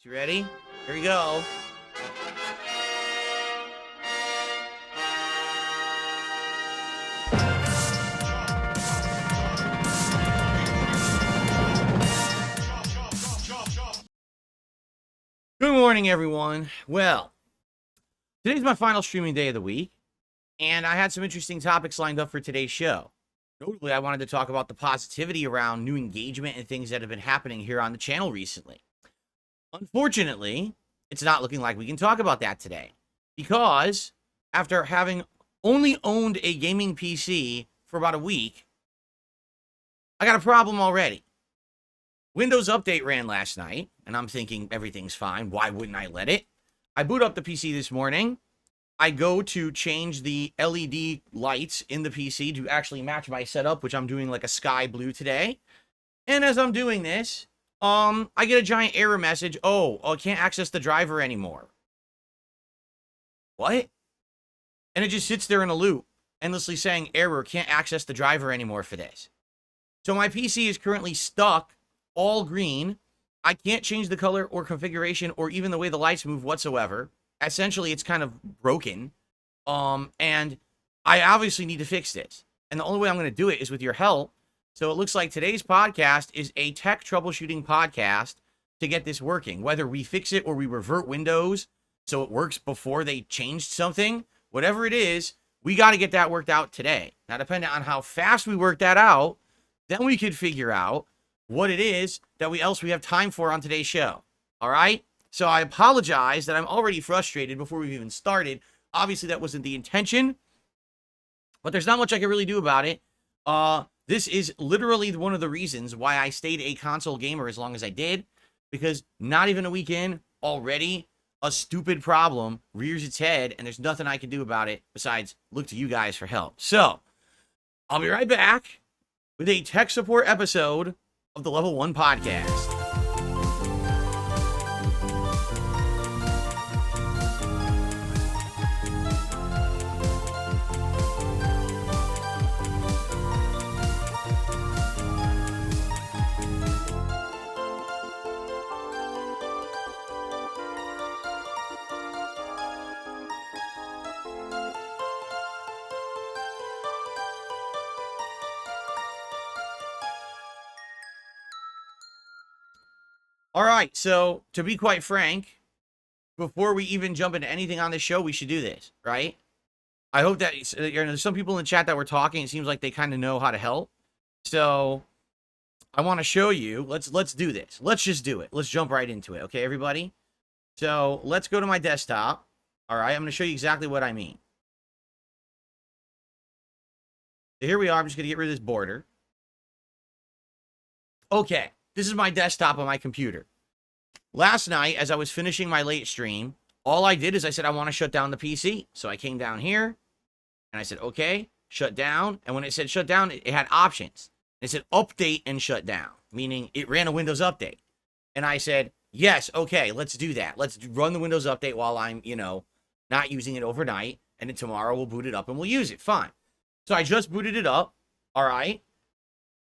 You ready? Here we go. Good morning, everyone. Well, today's my final streaming day of the week, and I had some interesting topics lined up for today's show. Notably, I wanted to talk about the positivity around new engagement and things that have been happening here on the channel recently. Unfortunately, it's not looking like we can talk about that today, because after having only owned a gaming PC for about a week, I got a problem already. Windows Update ran last night, and I'm thinking everything's fine. Why wouldn't I let it? I boot up the PC this morning. I go to change the LED lights in the PC to actually match my setup, which I'm doing like a sky blue today. And as I'm doing this, I get a giant error message. Oh, I can't access the driver anymore. What? And it just sits there in a loop, endlessly saying, error, can't access the driver anymore for this. So my PC is currently stuck all green. I can't change the color or configuration or even the way the lights move whatsoever. Essentially, it's kind of broken. And I obviously need to fix this. And the only way I'm going to do it is with your help. So it looks like today's podcast is a tech troubleshooting podcast to get this working. Whether we fix it or we revert Windows so it works before they changed something, whatever it is, we got to get that worked out today. Now, depending on how fast we work that out, then we could figure out what it is that we have time for on today's show. All right? So I apologize that I'm already frustrated before we've even started. Obviously, that wasn't the intention, but there's not much I can really do about it. This is literally one of the reasons why I stayed a console gamer as long as I did, because not even a week in, already a stupid problem rears its head, and there's nothing I can do about it besides look to you guys for help. So, I'll be right back with a tech support episode of the Level 1 Podcast. All right, so to be quite frank, before we even jump into anything on this show, we should do this, right? I hope that there's some people in the chat that were talking. It seems like they kind of know how to help. So I want to show you. Let's do this. Let's just do it. Let's jump right into it. Okay, everybody? So let's go to my desktop. All right, I'm going to show you exactly what I mean. So here we are. I'm just going to get rid of this border. Okay, this is my desktop on my computer. Last night, as I was finishing my late stream, all I did is I said, I want to shut down the PC. So I came down here, and I said, okay, shut down. And when it said shut down, it had options. It said update and shut down, meaning it ran a Windows update. And I said, yes, okay, let's do that. Let's run the Windows update while I'm, not using it overnight. And then tomorrow we'll boot it up and we'll use it. Fine. So I just booted it up. All right.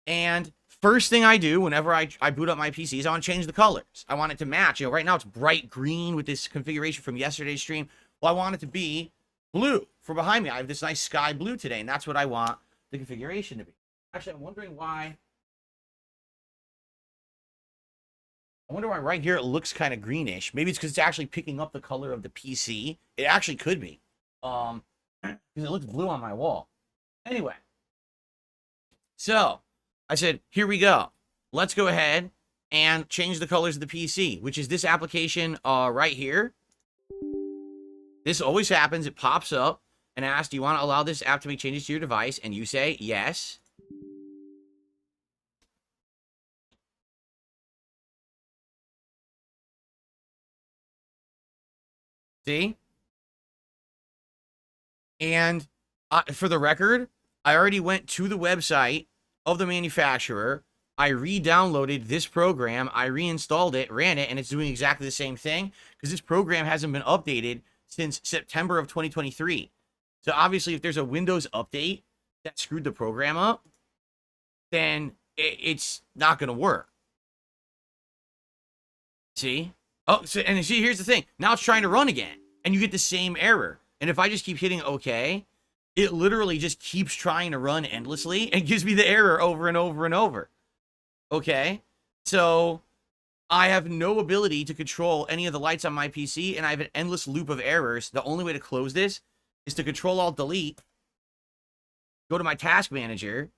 And first thing I do whenever I boot up my PC is I want to change the colors. I want it to match. Right now it's bright green with this configuration from yesterday's stream. Well, I want it to be blue for behind me. I have this nice sky blue today, and that's what I want the configuration to be. Actually, I'm wondering why. I wonder why right here it looks kind of greenish. Maybe it's because it's actually picking up the color of the PC. It actually could be. Because it looks blue on my wall. Anyway. So I said, here we go. Let's go ahead and change the colors of the PC, which is this application right here. This always happens. It pops up and asks, do you want to allow this app to make changes to your device? And you say, yes. See? And for the record, I already went to the website of the manufacturer. I re-downloaded this program, I reinstalled it, ran it, and it's doing exactly the same thing because this program hasn't been updated since September of 2023. So obviously, if there's a Windows update that screwed the program up, then it's not going to work. See? Oh, so, and see, here's the thing. Now it's trying to run again, and you get the same error. And if I just keep hitting OK, it literally just keeps trying to run endlessly and gives me the error over and over and over. Okay? So I have no ability to control any of the lights on my PC, and I have an endless loop of errors. The only way to close this is to Control-Alt-Delete, go to my task manager,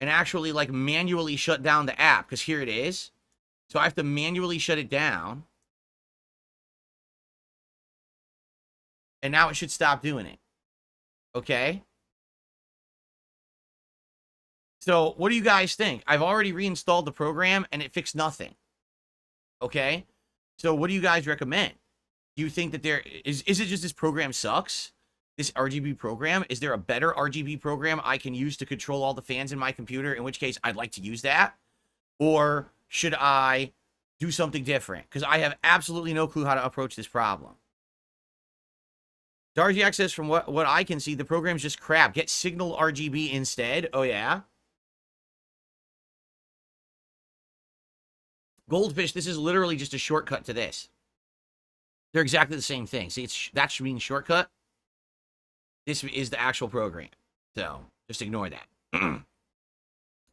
and actually, like, manually shut down the app, because here it is. So I have to manually shut it down. And now it should stop doing it. Okay? So, what do you guys think? I've already reinstalled the program, and it fixed nothing. Okay? So, what do you guys recommend? Do you think that is it just this program sucks? This RGB program? Is there a better RGB program I can use to control all the fans in my computer? In which case, I'd like to use that. Or should I do something different? Because I have absolutely no clue how to approach this problem. RGX says, from what I can see, the program's just crap. Get Signal RGB instead. Oh, yeah? Goldfish, this is literally just a shortcut to this. They're exactly the same thing. See, that should mean shortcut. This is the actual program. So, just ignore that.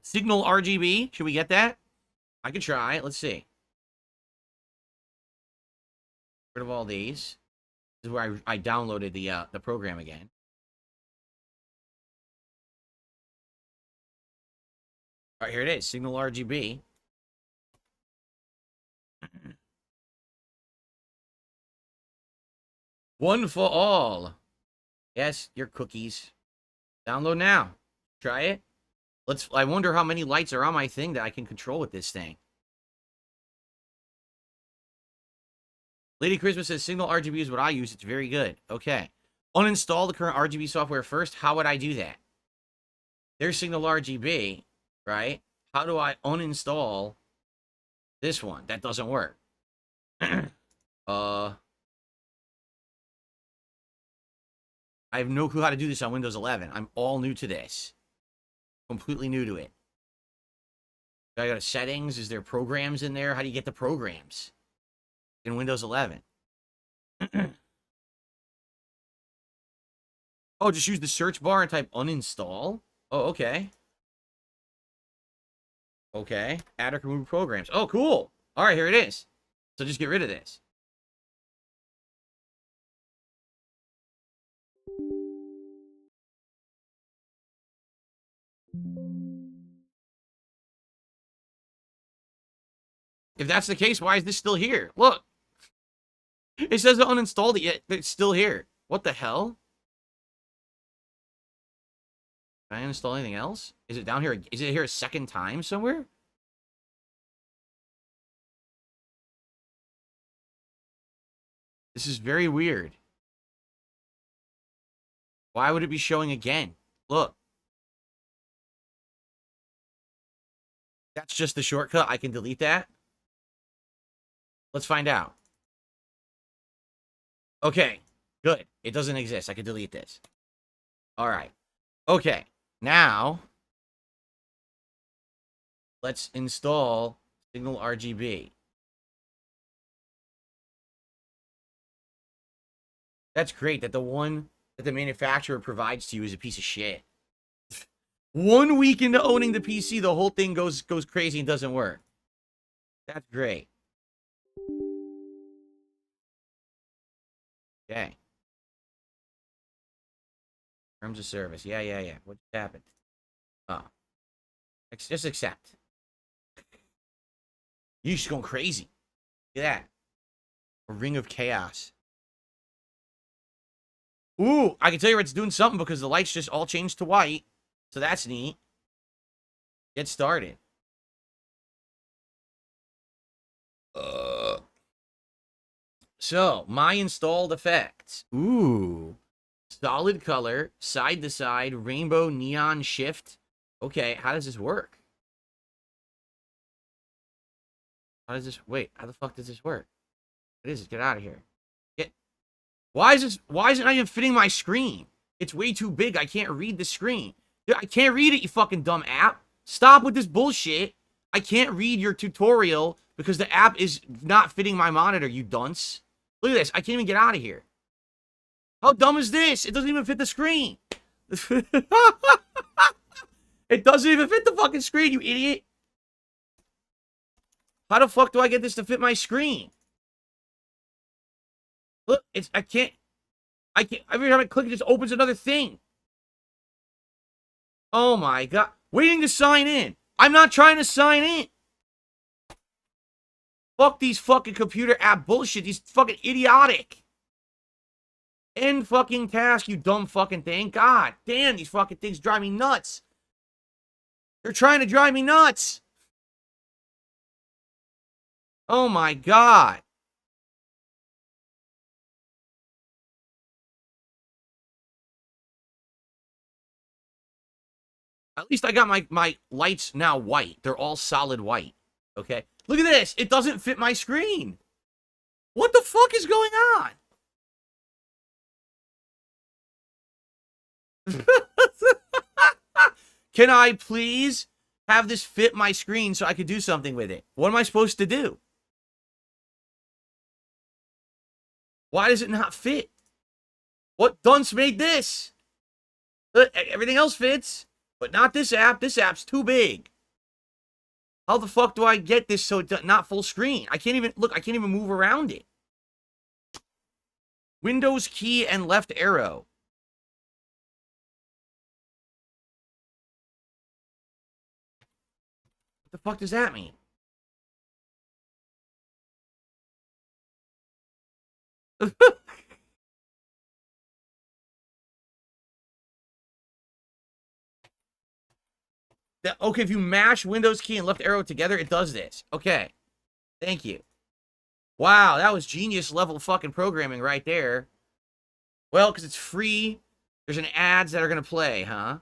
Signal RGB. Should we get that? I could try. Let's see. Rid of all these. This is where I downloaded the program again. All right, here it is. Signal RGB. One for all. Yes, your cookies. Download now. Try it. I wonder how many lights are on my thing that I can control with this thing. Lady Christmas says, Signal RGB is what I use. It's very good. Okay. Uninstall the current RGB software first. How would I do that? There's Signal RGB, right? How do I uninstall this one? That doesn't work. I have no clue how to do this on Windows 11. I'm all new to this. Completely new to it. Do I go to settings? Is there programs in there? How do you get the programs in Windows 11? Oh, just use the search bar and type uninstall? Oh, okay. Okay. Add or remove programs. Oh, cool. All right, here it is. So just get rid of this. If that's the case, why is this still here? Look. It says it uninstalled it yet, but it's still here. What the hell? Can I uninstall anything else? Is it down here? Is it here a second time somewhere? This is very weird. Why would it be showing again? Look. That's just the shortcut. I can delete that. Let's find out. Okay, good. It doesn't exist. I can delete this. All right. Okay, now let's install Signal RGB. That's great that the one that the manufacturer provides to you is a piece of shit. 1 week into owning the PC, the whole thing goes crazy and doesn't work. That's great. Okay. Terms of service. Yeah. What happened? Oh. Just accept. You're just going crazy. Look at that. A ring of chaos. Ooh, I can tell you it's doing something because the lights just all changed to white. So that's neat. Get started. So, my installed effects. Ooh. Solid color, side to side, rainbow, neon, shift. Okay, how does this work? Wait, how the fuck does this work? What is it? Get out of here. Why is it not even fitting my screen? It's way too big. I can't read the screen. I can't read it, you fucking dumb app. Stop with this bullshit. I can't read your tutorial because the app is not fitting my monitor, you dunce. Look at this. I can't even get out of here. How dumb is this? It doesn't even fit the screen. It doesn't even fit the fucking screen, you idiot. How the fuck do I get this to fit my screen? Look, I can't, every time I click, it just opens another thing. Oh my god. Waiting to sign in. I'm not trying to sign in. Fuck these fucking computer app bullshit. These fucking idiotic. End fucking task, you dumb fucking thing. God damn, these fucking things drive me nuts. They're trying to drive me nuts. Oh my god. At least I got my lights now white. They're all solid white. Okay? Look at this. It doesn't fit my screen. What the fuck is going on? Can I please have this fit my screen so I could do something with it? What am I supposed to do? Why does it not fit? What dunce made this? Everything else fits, but not this app. This app's too big. How the fuck do I get this so it's not full screen? I can't even, look, I can't even move around it. Windows key and left arrow. What the fuck does that mean? Okay, if you mash Windows key and left arrow together, it does this. Okay. Thank you. Wow, that was genius level fucking programming right there. Well, because it's free, there's an ads that are going to play, huh?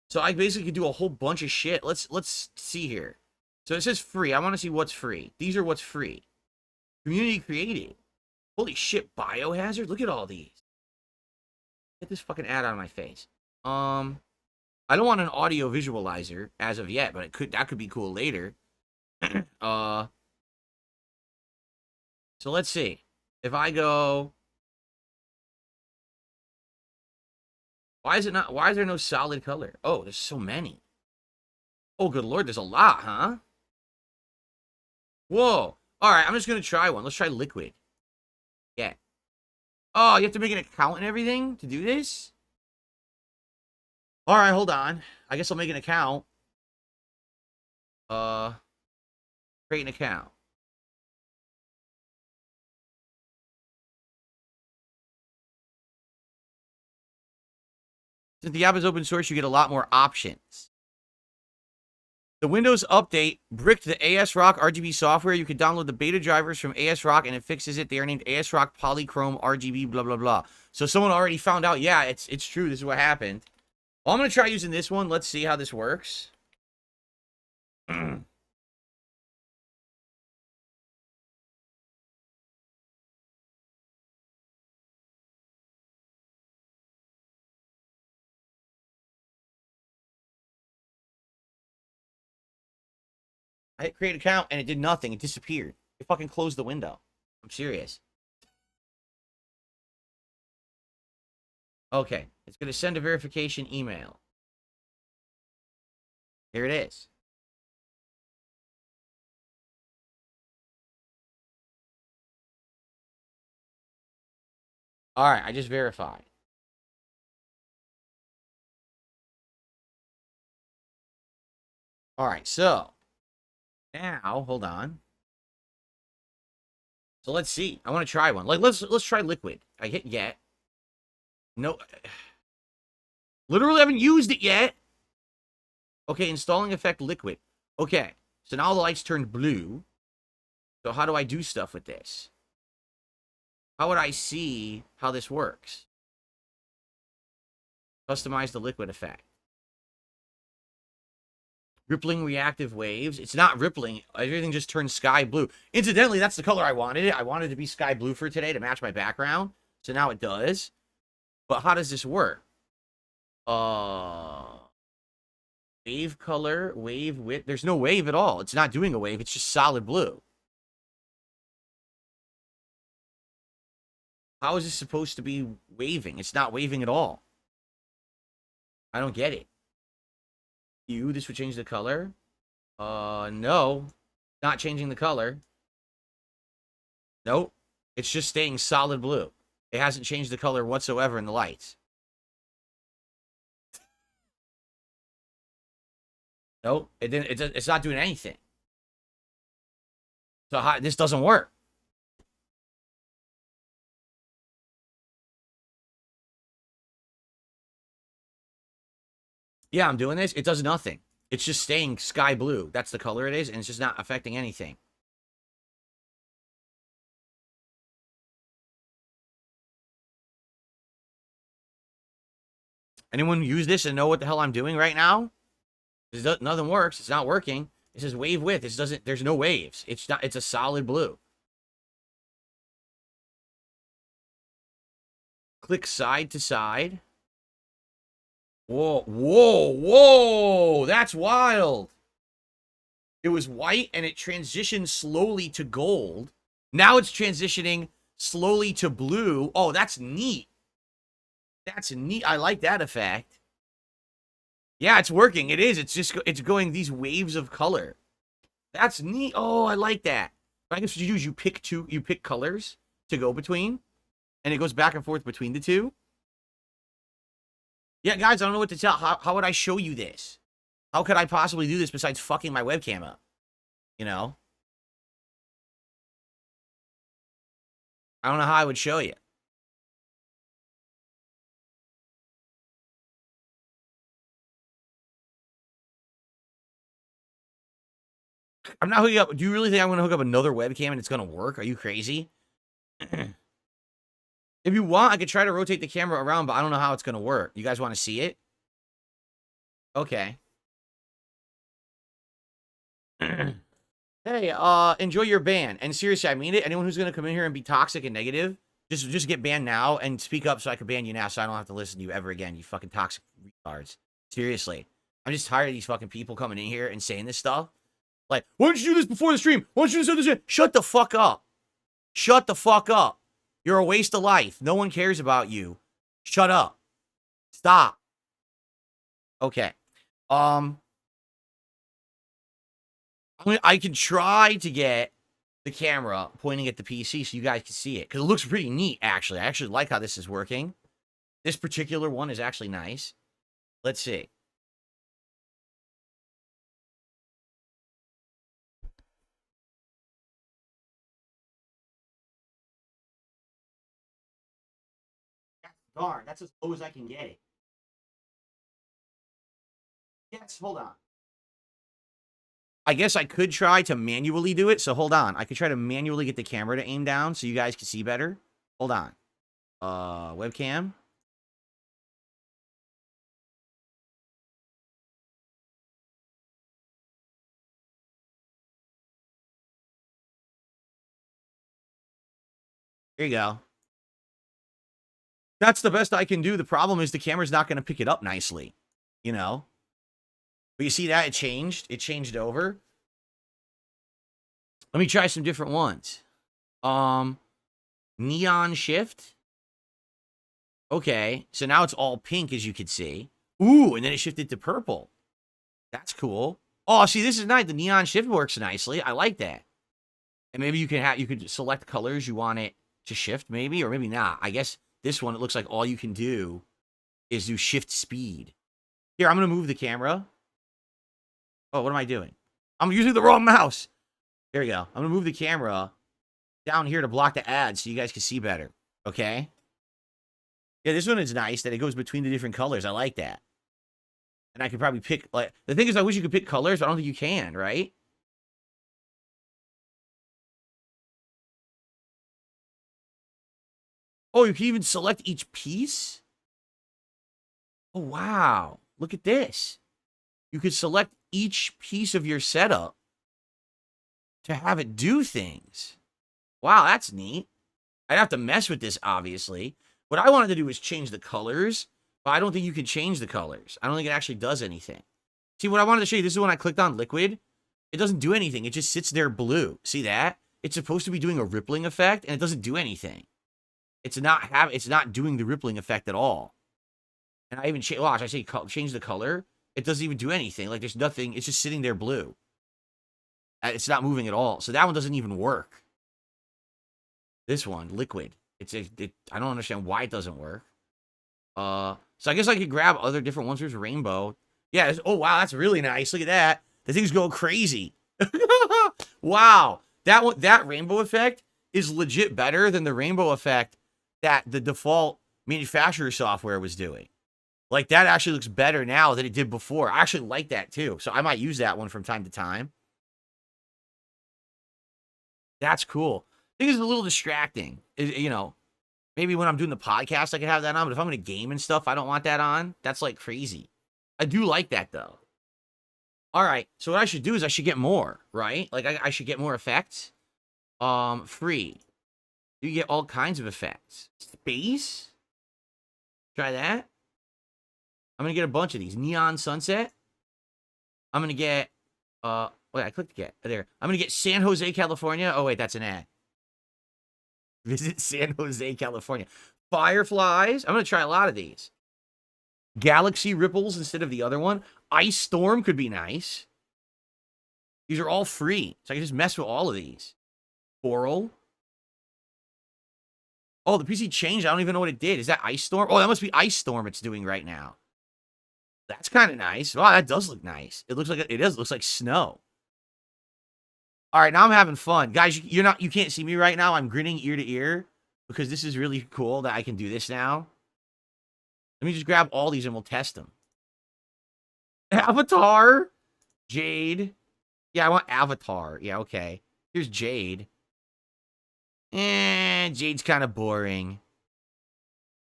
So I basically could do a whole bunch of shit. Let's see here. So it says free. I want to see what's free. These are what's free. Community created. Holy shit, Biohazard? Look at all these. Get this fucking ad out of my face. I don't want an audio visualizer as of yet, but that could be cool later. So let's see. If I go, why is there no solid color? Oh, there's so many. Oh, good lord, there's a lot, huh? Whoa. All right, I'm just going to try one. Let's try liquid. Yeah. Oh, you have to make an account and everything to do this? All right, hold on. I guess I'll make an account. Create an account. Since the app is open source, you get a lot more options. The Windows update bricked the ASRock RGB software. You can download the beta drivers from ASRock, and it fixes it. They are named ASRock Polychrome RGB, blah, blah, blah. So someone already found out, yeah, it's true. This is what happened. Well, I'm going to try using this one. Let's see how this works. I hit create account, and it did nothing. It disappeared. It fucking closed the window. I'm serious. Okay. It's going to send a verification email. Here it is. All right. I just verified. All right. So now, hold on. So let's see. I want to try one. Like, let's try liquid. I hit get. No. Literally haven't used it yet. Okay, installing effect liquid. Okay, so now the lights turned blue. So how do I do stuff with this? How would I see how this works? Customize the liquid effect. Rippling reactive waves. It's not rippling. Everything just turned sky blue. Incidentally, that's the color I wanted it. I wanted it to be sky blue for today to match my background. So now it does. But how does this work? Wave color, wave width. There's no wave at all. It's not doing a wave. It's just solid blue. How is this supposed to be waving? It's not waving at all. I don't get it. This would change the color? No. Not changing the color. Nope. It's just staying solid blue. It hasn't changed the color whatsoever in the lights. Nope. It's not doing anything. So this doesn't work. Yeah, I'm doing this. It does nothing. It's just staying sky blue. That's the color it is, and it's just not affecting anything. Anyone use this and know what the hell I'm doing right now? Nothing works. It's not working. It says wave width. It doesn't. There's no waves. It's not. It's a solid blue. Click side to side. Whoa, whoa, whoa! That's wild. It was white and it transitioned slowly to gold. Now it's transitioning slowly to blue. Oh, that's neat. That's neat. I like that effect. Yeah, it's working. It is. It's going these waves of color. That's neat. Oh, I like that. I guess what you do is you pick colors to go between, and it goes back and forth between the two. Yeah, guys, I don't know what to tell. How would I show you this? How could I possibly do this besides fucking my webcam up? You know? I don't know how I would show you. I'm not hooking up. Do you really think I'm going to hook up another webcam and it's going to work? Are you crazy? If you want, I could try to rotate the camera around, but I don't know how it's going to work. You guys want to see it? Okay. Hey, enjoy your ban. And seriously, I mean it. Anyone who's going to come in here and be toxic and negative, just get banned now and speak up so I can ban you now so I don't have to listen to you ever again, you fucking toxic retards. Seriously. I'm just tired of these fucking people coming in here and saying this stuff. Like, why don't you do this before the stream? Why don't you do this? Shut the fuck up. Shut the fuck up. You're a waste of life. No one cares about you. Shut up. Stop. Okay. I can try to get the camera pointing at the PC so you guys can see it. Because it looks pretty neat, actually. I actually like how this is working. This particular one is actually nice. Let's see. Darn, that's as low as I can get it. Yes, hold on. I guess I could try to manually do it, so hold on. I could try to manually get the camera to aim down so you guys can see better. Hold on. Webcam. Here you go. That's the best I can do. The problem is the camera's not going to pick it up nicely, you know? But you see that? It changed. It changed over. Let me try some different ones. Neon shift. Okay, so now it's all pink, as you can see. Ooh, and then it shifted to purple. That's cool. Oh, see, this is nice. The neon shift works nicely. I like that. And maybe you could select colors you want it to shift, maybe, or maybe not. I guess this one, it looks like all you can do is do shift speed. Here, I'm going to move the camera. Oh, what am I doing? I'm using the wrong mouse. There we go. I'm going to move the camera down here to block the ads so you guys can see better. Okay? Yeah, this one is nice that it goes between the different colors. I like that. And I could probably pick, like, the thing is, I wish you could pick colors, but I don't think you can, right? Oh, you can even select each piece? Oh, wow. Look at this. You could select each piece of your setup to have it do things. Wow, that's neat. I'd have to mess with this, obviously. What I wanted to do was change the colors, but I don't think you can change the colors. I don't think it actually does anything. See, what I wanted to show you, this is when I clicked on liquid. It doesn't do anything. It just sits there blue. See that? It's supposed to be doing a rippling effect, and it doesn't do anything. It's not doing the rippling effect at all. And I even watch. I say change the color. It doesn't even do anything. Like there's nothing. It's just sitting there blue. It's not moving at all. So that one doesn't even work. This one, liquid. I don't understand why it doesn't work. So I guess I could grab other different ones. There's rainbow. Yeah. Oh wow, that's really nice. Look at that. The thing's going crazy. Wow. That rainbow effect is legit better than the rainbow effect that the default manufacturer software was doing. Like, that actually looks better now than it did before. I actually like that, too. So I might use that one from time to time. That's cool. I think it's a little distracting. You know, maybe when I'm doing the podcast, I could have that on. But if I'm going to game and stuff, I don't want that on. That's, like, crazy. I do like that, though. All right. So what I should do is I should get more, right? Like, I should get more effects. Free. You get all kinds of effects. Space. Try that. I'm going to get a bunch of these. Neon Sunset. I'm going to get, wait, I clicked get. There. I'm going to get San Jose, California. Oh, wait, that's an ad. Visit San Jose, California. Fireflies. I'm going to try a lot of these. Galaxy Ripples instead of the other one. Ice Storm could be nice. These are all free. So I can just mess with all of these. Coral. Oh, the PC changed. I don't even know what it did. Is that Ice Storm? Oh, that must be Ice Storm it's doing right now. That's kind of nice. Wow, that does look nice. It looks like it is. It looks like snow. All right, now I'm having fun, guys. You can't see me right now. I'm grinning ear to ear because this is really cool that I can do this now. Let me just grab all these and we'll test them. Avatar, Jade. Yeah, I want Avatar. Yeah, okay. Here's Jade. Jade's kind of boring.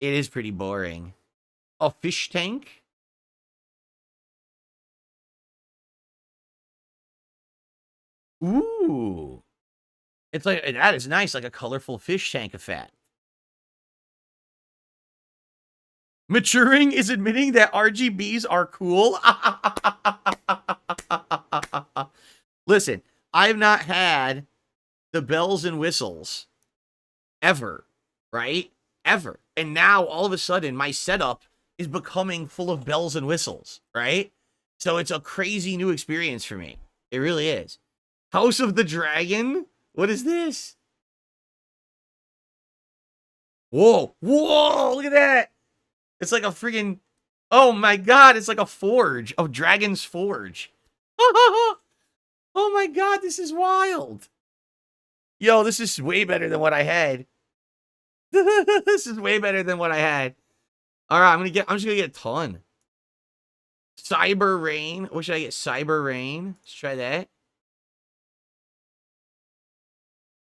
It is pretty boring. A fish tank. Ooh. It's like, that is nice, like a colorful fish tank effect. Maturing is admitting that RGBs are cool. Listen, I've not had the bells and whistles ever, right? Ever. And now, all of a sudden, my setup is becoming full of bells and whistles, right? So it's a crazy new experience for me. It really is. House of the Dragon? What is this? Whoa. Whoa, look at that. It's like a freaking... Oh my god, it's like a forge. A dragon's forge. Oh my god, this is wild. Yo, this is way better than what I had. This is way better than what I had. All right, I'm just gonna get a ton. Cyber Rain. What should I get? Cyber Rain. Let's try that.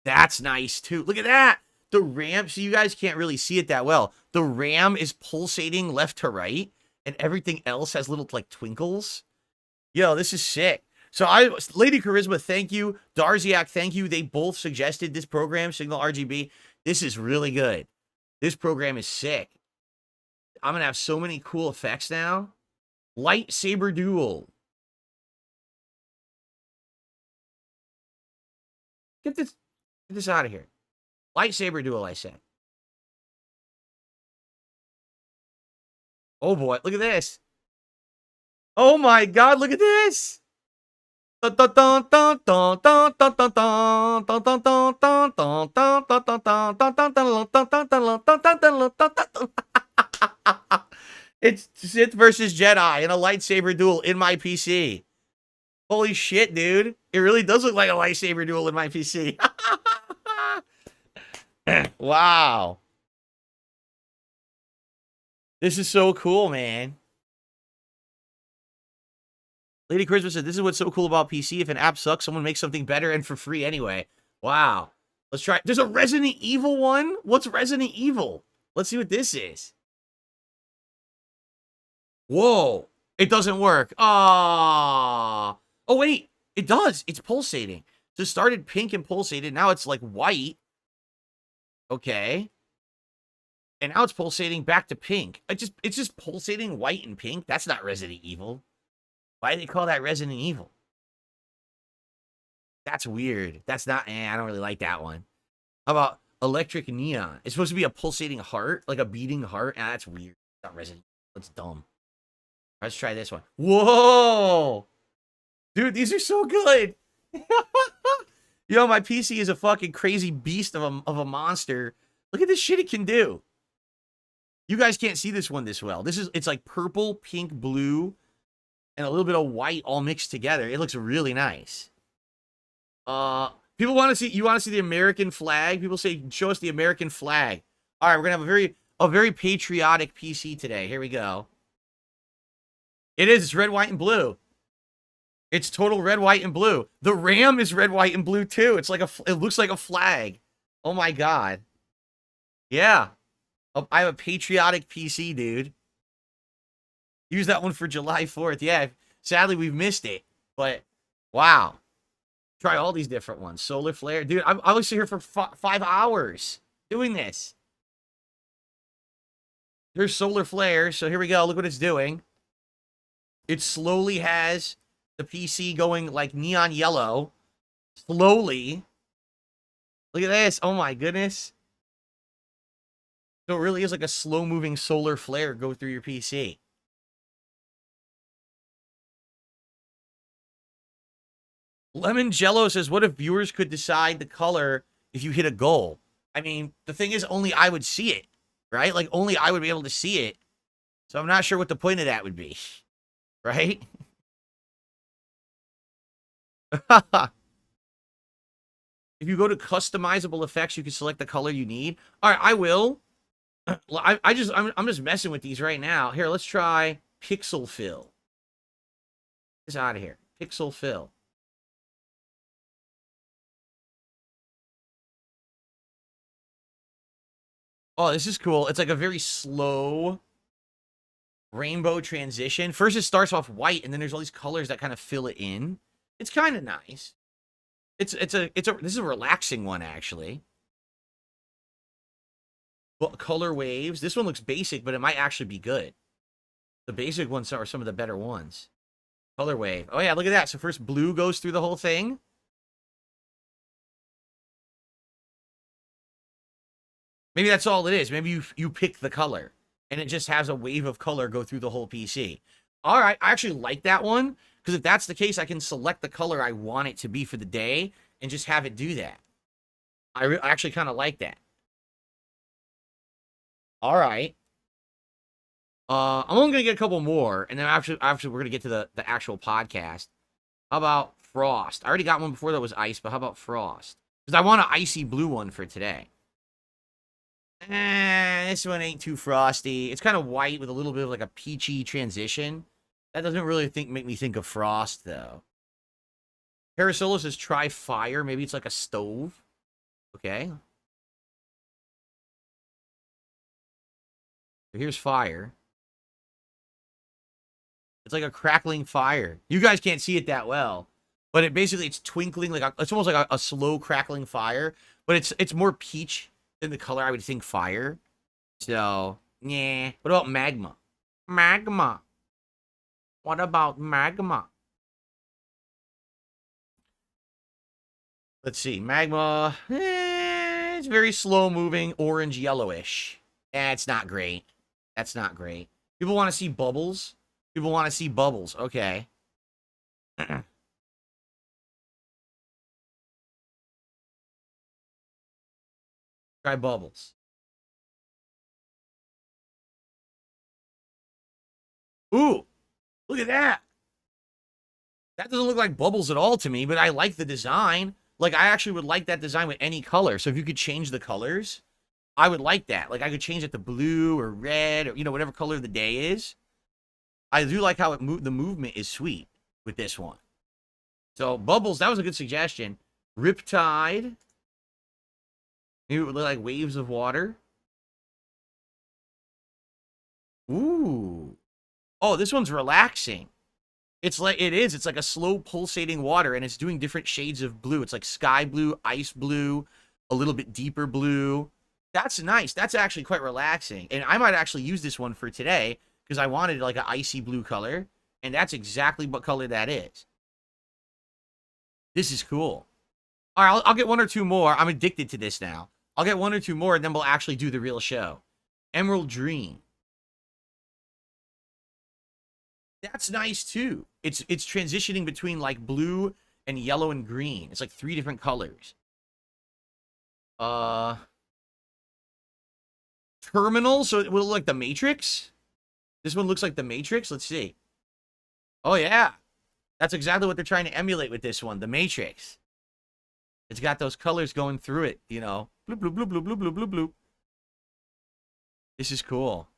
That's nice too. Look at that. The RAM. So you guys can't really see it that well. The RAM is pulsating left to right, and everything else has little like twinkles. Yo, this is sick. So Lady Charisma, thank you. Darziak, thank you. They both suggested this program, Signal RGB. This is really good. This program is sick. I'm going to have so many cool effects now. Lightsaber Duel. Get this out of here. Lightsaber Duel, I said. Oh boy, look at this. Oh my god, look at this. It's Sith versus Jedi in a lightsaber duel in my PC. Holy shit, dude. It really does look like a lightsaber duel in my PC. Wow. This is so cool, man. Lady Charisma said, this is what's so cool about PC. If an app sucks, someone makes something better and for free anyway. Wow. Let's try. There's a Resident Evil one? What's Resident Evil? Let's see what this is. Whoa. It doesn't work. Ah. Oh, wait. It does. It's pulsating. So it started pink and pulsated. Now it's like white. Okay. And now it's pulsating back to pink. It's just pulsating white and pink. That's not Resident Evil. Why do they call that Resident Evil? That's weird. That's not, I don't really like that one. How about Electric neon. It's supposed to be a pulsating heart, like a beating heart. Ah, that's weird. Not Resident Evil. That's dumb. Let's try this one. Whoa! Dude, these are so good. Yo, my PC is a fucking crazy beast of a monster. Look at this shit it can do. You guys can't see this one this well. It's like purple, pink, blue, and a little bit of white all mixed together. It looks really nice. People want to see, you want to see the American flag? People say, show us the American flag. All right, we're going to have a very patriotic PC today. Here we go. It is. It's red, white, and blue. It's total red, white, and blue. The RAM is red, white, and blue too. It's like it looks like a flag. Oh my God. Yeah. I have a patriotic PC, dude. Use that one for July 4th. Yeah. Sadly, we've missed it. But, wow. Try all these different ones. Solar flare. Dude, I was here for 5 hours doing this. There's solar flare. So here we go. Look what it's doing. It slowly has the PC going like neon yellow. Slowly. Look at this. Oh my goodness. So it really is like a slow-moving solar flare go through your PC. Lemon Jello says, what if viewers could decide the color if you hit a goal? I mean, the thing is, only I would see it, right? Like, only I would be able to see it. So I'm not sure what the point of that would be, right? If you go to customizable effects, you can select the color you need. All right, I will. I'm just messing with these right now. Here, let's try pixel fill. Get out of here. Pixel fill. Oh, this is cool. It's like a very slow rainbow transition. First, it starts off white, and then there's all these colors that kind of fill it in. It's kind of nice. This is a relaxing one, actually. But color waves. This one looks basic, but it might actually be good. The basic ones are some of the better ones. Color wave. Oh yeah, look at that. So first blue goes through the whole thing. Maybe that's all it is. Maybe you pick the color, and it just has a wave of color go through the whole PC. All right, I actually like that one, because if that's the case, I can select the color I want it to be for the day and just have it do that. I actually kind of like that. All right. I'm only gonna get a couple more, and then after we're gonna get to the actual podcast. How about Frost? I already got one before that was ice, but how about Frost? Because I want an icy blue one for today. This one ain't too frosty. It's kind of white with a little bit of like a peachy transition. That doesn't really make me think of Frost, though. Parasolo says try fire. Maybe it's like a stove. Okay. Here's fire. It's like a crackling fire. You guys can't see it that well, but it's twinkling like it's almost like a slow crackling fire, but it's more peach than the color I would think fire. So, yeah. What about magma? Magma. What about magma? Let's see. Magma. It's very slow moving, orange yellowish. It's not great. That's not great. People want to see bubbles. People want to see bubbles. Okay. Try bubbles. Ooh, look at that. That doesn't look like bubbles at all to me, but I like the design. Like, I actually would like that design with any color. So if you could change the colors, I would like that. Like, I could change it to blue or red or, whatever color the day is. I do like how the movement is sweet with this one. So, bubbles, that was a good suggestion. Riptide. Maybe it would look like waves of water. Ooh. Oh, this one's relaxing. It's like a slow pulsating water, and it's doing different shades of blue. It's like sky blue, ice blue, a little bit deeper blue. That's nice. That's actually quite relaxing. And I might actually use this one for today because I wanted like an icy blue color, and that's exactly what color that is. This is cool. All right, I'll get one or two more. I'm addicted to this now. I'll get 1 or 2 more, and then we'll actually do the real show. Emerald Dream. That's nice, too. It's transitioning between, like, blue and yellow and green. It's like 3 different colors. Terminal, so it will look like the Matrix. This one looks like the Matrix. Let's see. Oh, yeah. That's exactly what they're trying to emulate with this one, the Matrix. It's got those colors going through it, you know. Bloop, bloop, bloop, bloop, bloop, bloop, bloop, bloop. This is cool.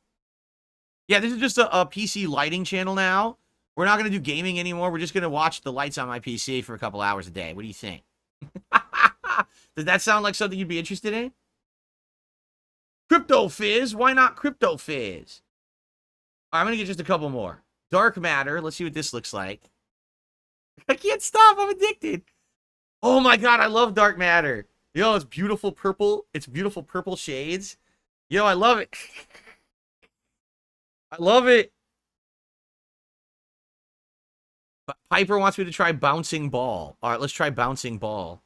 Yeah, this is just a PC lighting channel now. We're not going to do gaming anymore. We're just going to watch the lights on my PC for a couple hours a day. What do you think? Does that sound like something you'd be interested in? Crypto Fizz? Why not Crypto Fizz? All right, I'm going to get just a couple more. Dark Matter. Let's see what this looks like. I can't stop. I'm addicted. Oh my god, I love Dark Matter. Yo, it's beautiful purple. It's beautiful purple shades. Yo, I love it. I love it. Piper wants me to try Bouncing Ball. All right, let's try Bouncing Ball.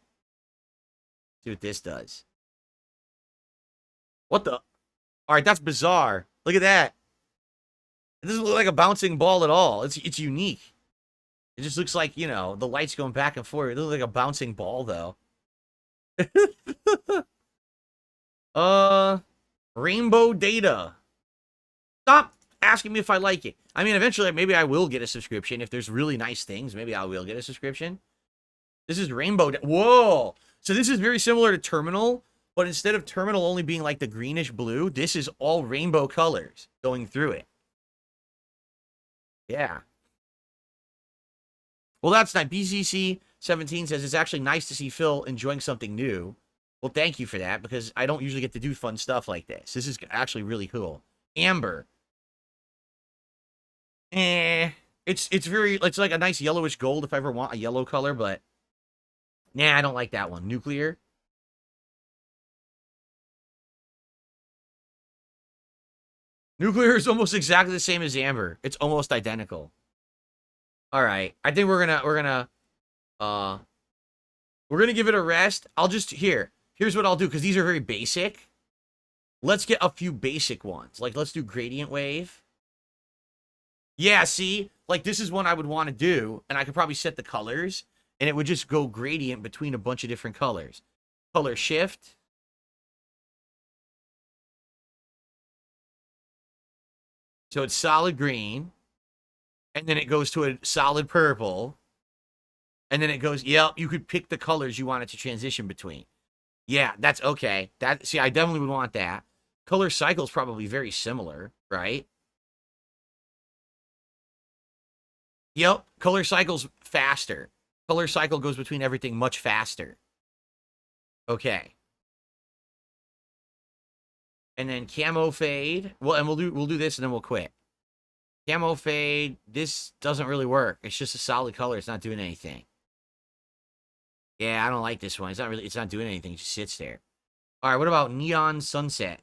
See what this does. What the? All right, that's bizarre. Look at that. It doesn't look like a bouncing ball at all. It's unique. It just looks like, you know, the lights going back and forth. It looks like a bouncing ball, though. Rainbow Data. Stop asking me if I like it. I mean, eventually, maybe I will get a subscription. If there's really nice things, maybe I will get a subscription. This is Rainbow Data. Whoa! So this is very similar to Terminal, but instead of Terminal only being like the greenish blue, this is all rainbow colors going through it. Yeah. Well, that's nice. BCC17 says it's actually nice to see Phil enjoying something new. Well, thank you for that, because I don't usually get to do fun stuff like this. This is actually really cool. Amber. It's like a nice yellowish gold if I ever want a yellow color, but nah, I don't like that one. Nuclear. Nuclear is almost exactly the same as Amber. It's almost identical. All right. I think we're gonna give it a rest. Here's what I'll do, because these are very basic. Let's get a few basic ones. Like, let's do Gradient Wave. Yeah, see? Like, this is one I would want to do, and I could probably set the colors, and it would just go gradient between a bunch of different colors. Color shift. So it's solid green, and then it goes to a solid purple, and then it goes, yep, you could pick the colors you want it to transition between. Yeah, that's okay. See, I definitely would want that. Color cycle is probably very similar, right? Yep, color cycle's faster. Color cycle goes between everything much faster. Okay. And then camo fade. Well, and we'll do this and then we'll quit. Camo fade. This doesn't really work. It's just a solid color. It's not doing anything. Yeah, I don't like this one. It's not doing anything. It just sits there. All right, what about Neon Sunset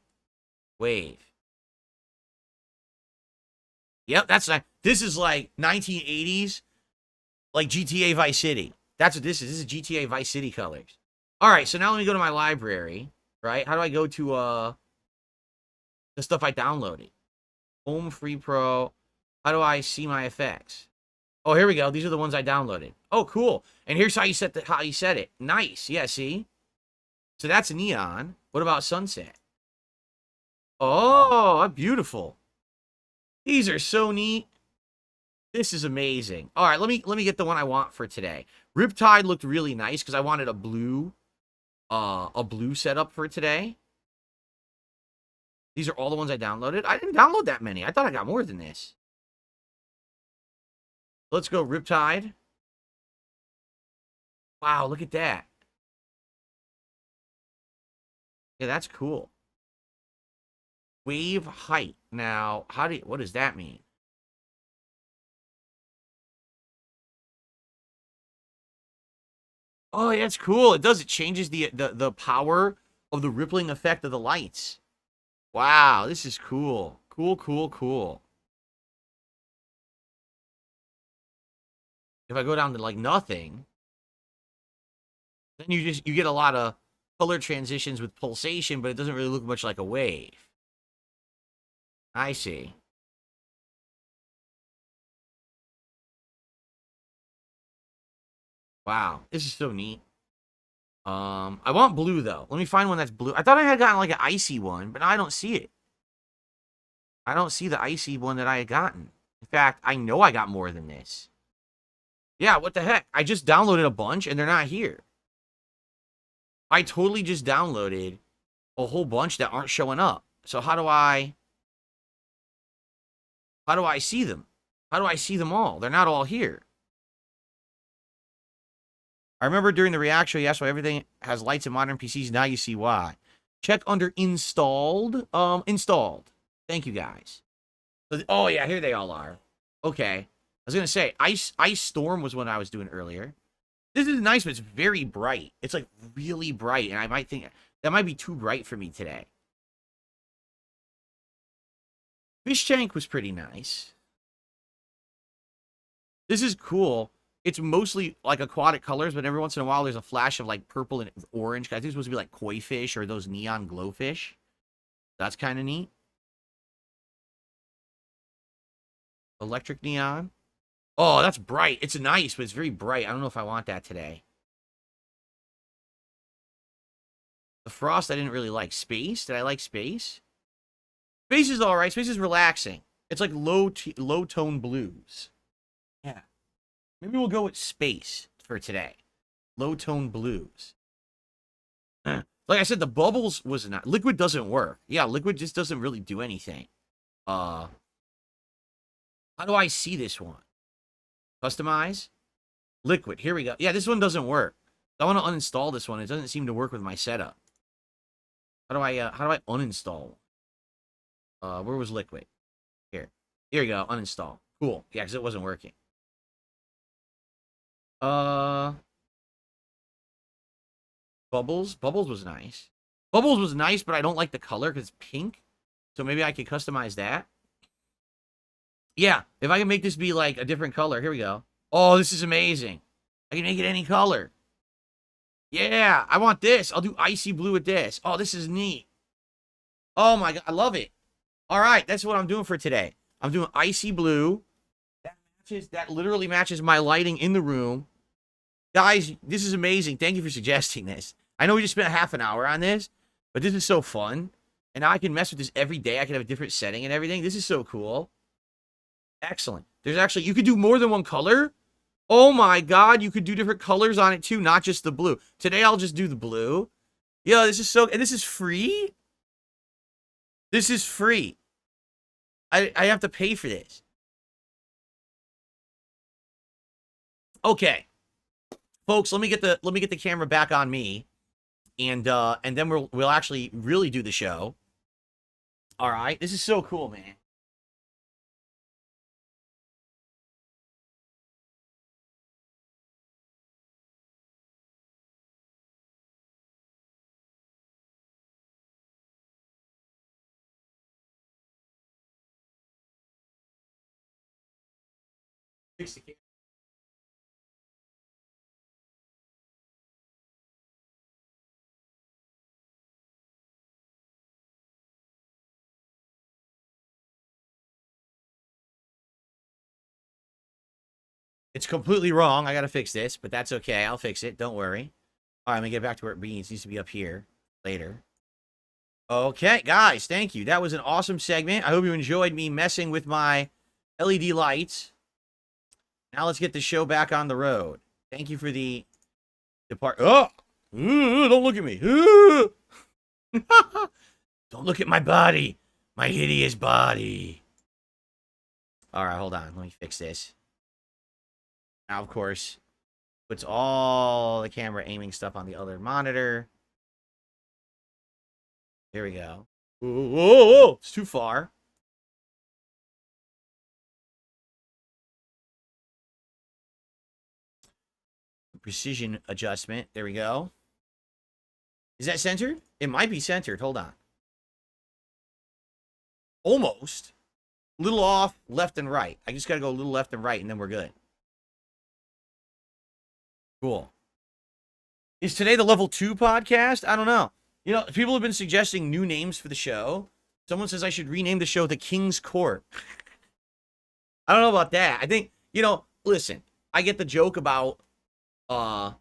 Wave? Yep, that's like, this is like 1980s, like GTA Vice City. That's what this is. This is GTA Vice City colors. All right, so now let me go to my library, right? How do I go to the stuff I downloaded? Home Free Pro. How do I see my effects? Oh, here we go. These are the ones I downloaded. Oh, cool. And here's how you set it. Nice. Yeah, see? So that's neon. What about sunset? Oh, beautiful. These are so neat. This is amazing. All right, let me get the one I want for today. Riptide looked really nice because I wanted a blue setup for today. These are all the ones I downloaded. I didn't download that many. I thought I got more than this. Let's go Riptide. Wow, look at that. Yeah, that's cool. Wave height. Now, what does that mean? Oh, yeah, it's cool. It does. It changes the power of the rippling effect of the lights. Wow, this is cool. Cool, cool, cool. If I go down to like nothing, then you get a lot of color transitions with pulsation, but it doesn't really look much like a wave. I see. Wow, this is so neat. I want blue, though. Let me find one that's blue. I thought I had gotten, like, an icy one, but now I don't see it. I don't see the icy one that I had gotten. In fact, I know I got more than this. Yeah, what the heck? I just downloaded a bunch, and they're not here. I totally just downloaded a whole bunch that aren't showing up. So how do I see them? How do I see them all? They're not all here. I remember during the React show, you asked why everything has lights in modern PCs. Now you see why. Check under installed. Installed. Thank you, guys. Oh, yeah, here they all are. Okay. I was going to say, Ice Storm was what I was doing earlier. This is nice, but it's very bright. It's, like, really bright, and I might think that might be too bright for me today. Fish Tank was pretty nice. This is cool. It's mostly, like, aquatic colors, but every once in a while there's a flash of, like, purple and orange. I think it's supposed to be, like, koi fish or those neon glow fish. That's kind of neat. Electric neon. Oh, that's bright. It's nice, but it's very bright. I don't know if I want that today. The frost I didn't really like. Space? Did I like space? Space is alright. Space is relaxing. It's like low-tone blues. Yeah. Maybe we'll go with space for today. Low-tone blues. Like I said, the bubbles was not... Liquid doesn't work. Yeah, liquid just doesn't really do anything. How do I see this one? Customize? Liquid. Here we go. Yeah, this one doesn't work. I want to uninstall this one. It doesn't seem to work with my setup. How do I uninstall? Where was liquid? Here. Here we go. Uninstall. Cool. Yeah, because it wasn't working. Bubbles. Bubbles was nice. Bubbles was nice, but I don't like the color because it's pink. So maybe I could customize that. Yeah, if I can make this be like a different color. Here we go. Oh, this is amazing. I can make it any color. Yeah, I want this. I'll do icy blue with this. Oh, this is neat. Oh my god, I love it. All right, that's what I'm doing for today. I'm doing icy blue. That literally matches my lighting in the room. Guys, this is amazing. Thank you for suggesting this. I know we just spent half an hour on this, but this is so fun. And now I can mess with this every day. I can have a different setting and everything. This is so cool. Excellent. There's actually, you could do more than one color. Oh my god, you could do different colors on it too, not just the blue. Today I'll just do the blue. Yo, this is so, and this is free? This is free. I have to pay for this. Okay. Folks, let me get the camera back on me. And then we'll actually really do the show. All right. This is so cool, man. Fix the camera. It's completely wrong. I got to fix this, but that's okay. I'll fix it. Don't worry. All right, I'm going to get back to where it needs to be up here later. Okay, guys, thank you. That was an awesome segment. I hope you enjoyed me messing with my LED lights. Now let's get the show back on the road. Thank you for the depart. Oh! Don't look at me. Don't look at my body. My hideous body. All right, hold on. Let me fix this. Now, of course, puts all the camera aiming stuff on the other monitor. Here we go. Whoa, whoa, whoa. It's too far. Precision adjustment. There we go. Is that centered? It might be centered. Hold on. Almost. Little off, left and right. I just got to go a little left and right, and then we're good. Cool. Is today the level 2 podcast? I don't know. You know, people have been suggesting new names for the show. Someone says I should rename the show The King's Court. I don't know about that. I think, you know, listen, I get the joke about, I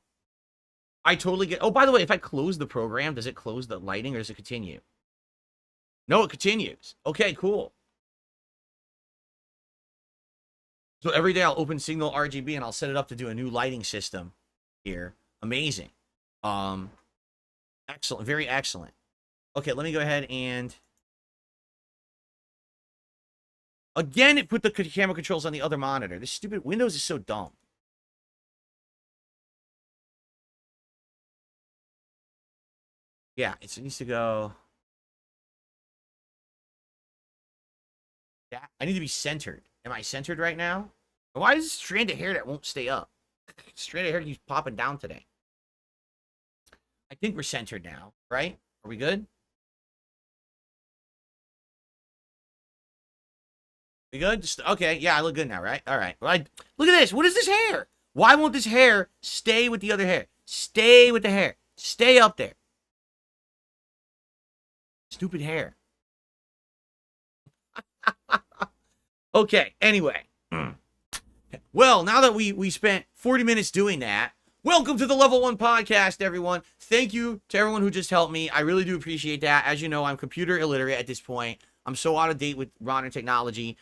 totally get, oh, by the way, if I close the program, does it close the lighting or does it continue? No, it continues. Okay, cool. So every day I'll open Signal RGB and I'll set it up to do a new lighting system here. Amazing. Excellent. Very excellent. Okay, let me go ahead and... Again, it put the camera controls on the other monitor. This stupid Windows is so dumb. Yeah, it needs to go... Yeah, I need to be centered. Am I centered right now? Why is this strand of hair that won't stay up? Strand of hair keeps popping down today. I think we're centered now, right? Are we good? We good? Just, okay, yeah, I look good now, right? All right. Well, look at this. What is this hair? Why won't this hair stay with the other hair? Stay with the hair. Stay up there. Stupid hair. Okay, anyway. Well, now that we spent 40 minutes doing that, welcome to the Level 1 Podcast, everyone. Thank you to everyone who just helped me. I really do appreciate that. As you know, I'm computer illiterate at this point. I'm so out of date with modern technology.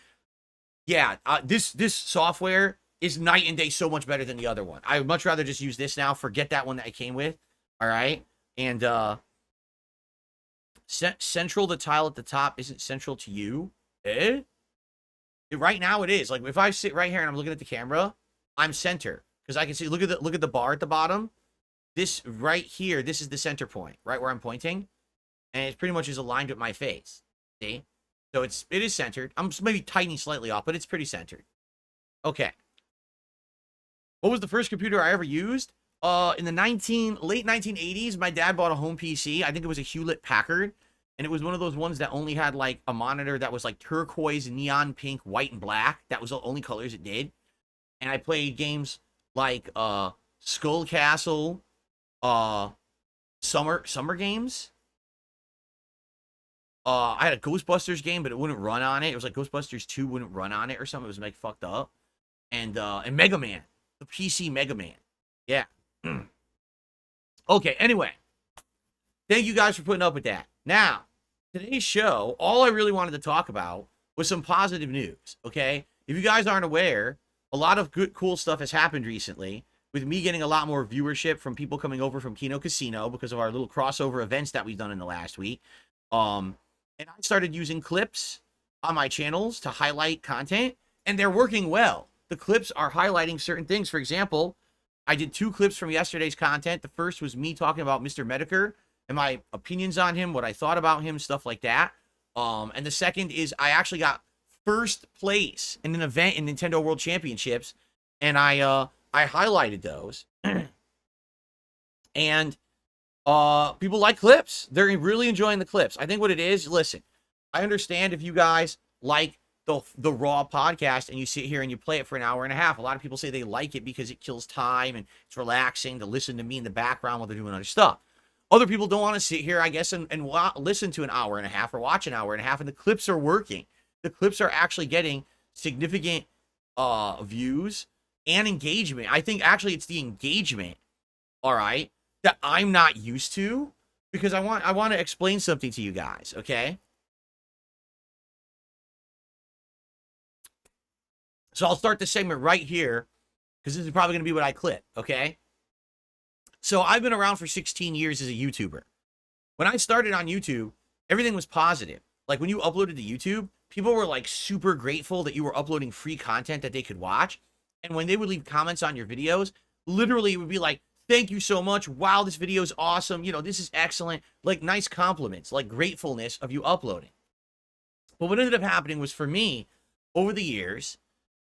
Yeah, this software is night and day so much better than the other one. I would much rather just use this now. Forget that one that I came with. All right? And central, the tile at the top isn't central to you. Eh? Right now it is. Like if I sit right here and I'm looking at the camera, I'm center because I can see. Look at the bar at the bottom. This right here, this is the center point, right where I'm pointing, and it pretty much is aligned with my face. See, so it is centered. I'm maybe tiny slightly off, but it's pretty centered. Okay. What was the first computer I ever used? In the late 1980s, my dad bought a home PC. I think it was a Hewlett Packard. And it was one of those ones that only had, like, a monitor that was, like, turquoise, neon pink, white, and black. That was the only colors it did. And I played games like Skull Castle, Summer Games. I had a Ghostbusters game, but it wouldn't run on it. It was like Ghostbusters 2 wouldn't run on it or something. It was, like, fucked up. And Mega Man. The PC Mega Man. Yeah. Okay, anyway. Thank you guys for putting up with that. Now, today's show, all I really wanted to talk about was some positive news, okay? If you guys aren't aware, a lot of good, cool stuff has happened recently with me getting a lot more viewership from people coming over from Kino Casino because of our little crossover events that we've done in the last week. And I started using clips on my channels to highlight content, and they're working well. The clips are highlighting certain things. For example, I did 2 clips from yesterday's content. The first was me talking about Mr. Medicare and my opinions on him, what I thought about him, stuff like that. And the second is I actually got first place in an event in Nintendo World Championships, and I highlighted those. And people like clips. They're really enjoying the clips. I think what it is, listen, I understand if you guys like the raw podcast and you sit here and you play it for an hour and a half. A lot of people say they like it because it kills time and it's relaxing to listen to me in the background while they're doing other stuff. Other people don't want to sit here, I guess, and listen to an hour and a half or watch an hour and a half, and the clips are working. The clips are actually getting significant views and engagement. I think actually it's the engagement, all right, that I'm not used to, because I want to explain something to you guys, okay? So I'll start the segment right here, because this is probably going to be what I clip, okay? So I've been around for 16 years as a YouTuber. When I started on YouTube, everything was positive. Like when you uploaded to YouTube, people were like super grateful that you were uploading free content that they could watch. And when they would leave comments on your videos, literally it would be like, thank you so much. Wow, this video is awesome. You know, this is excellent. Like nice compliments, like gratefulness of you uploading. But what ended up happening was for me, over the years,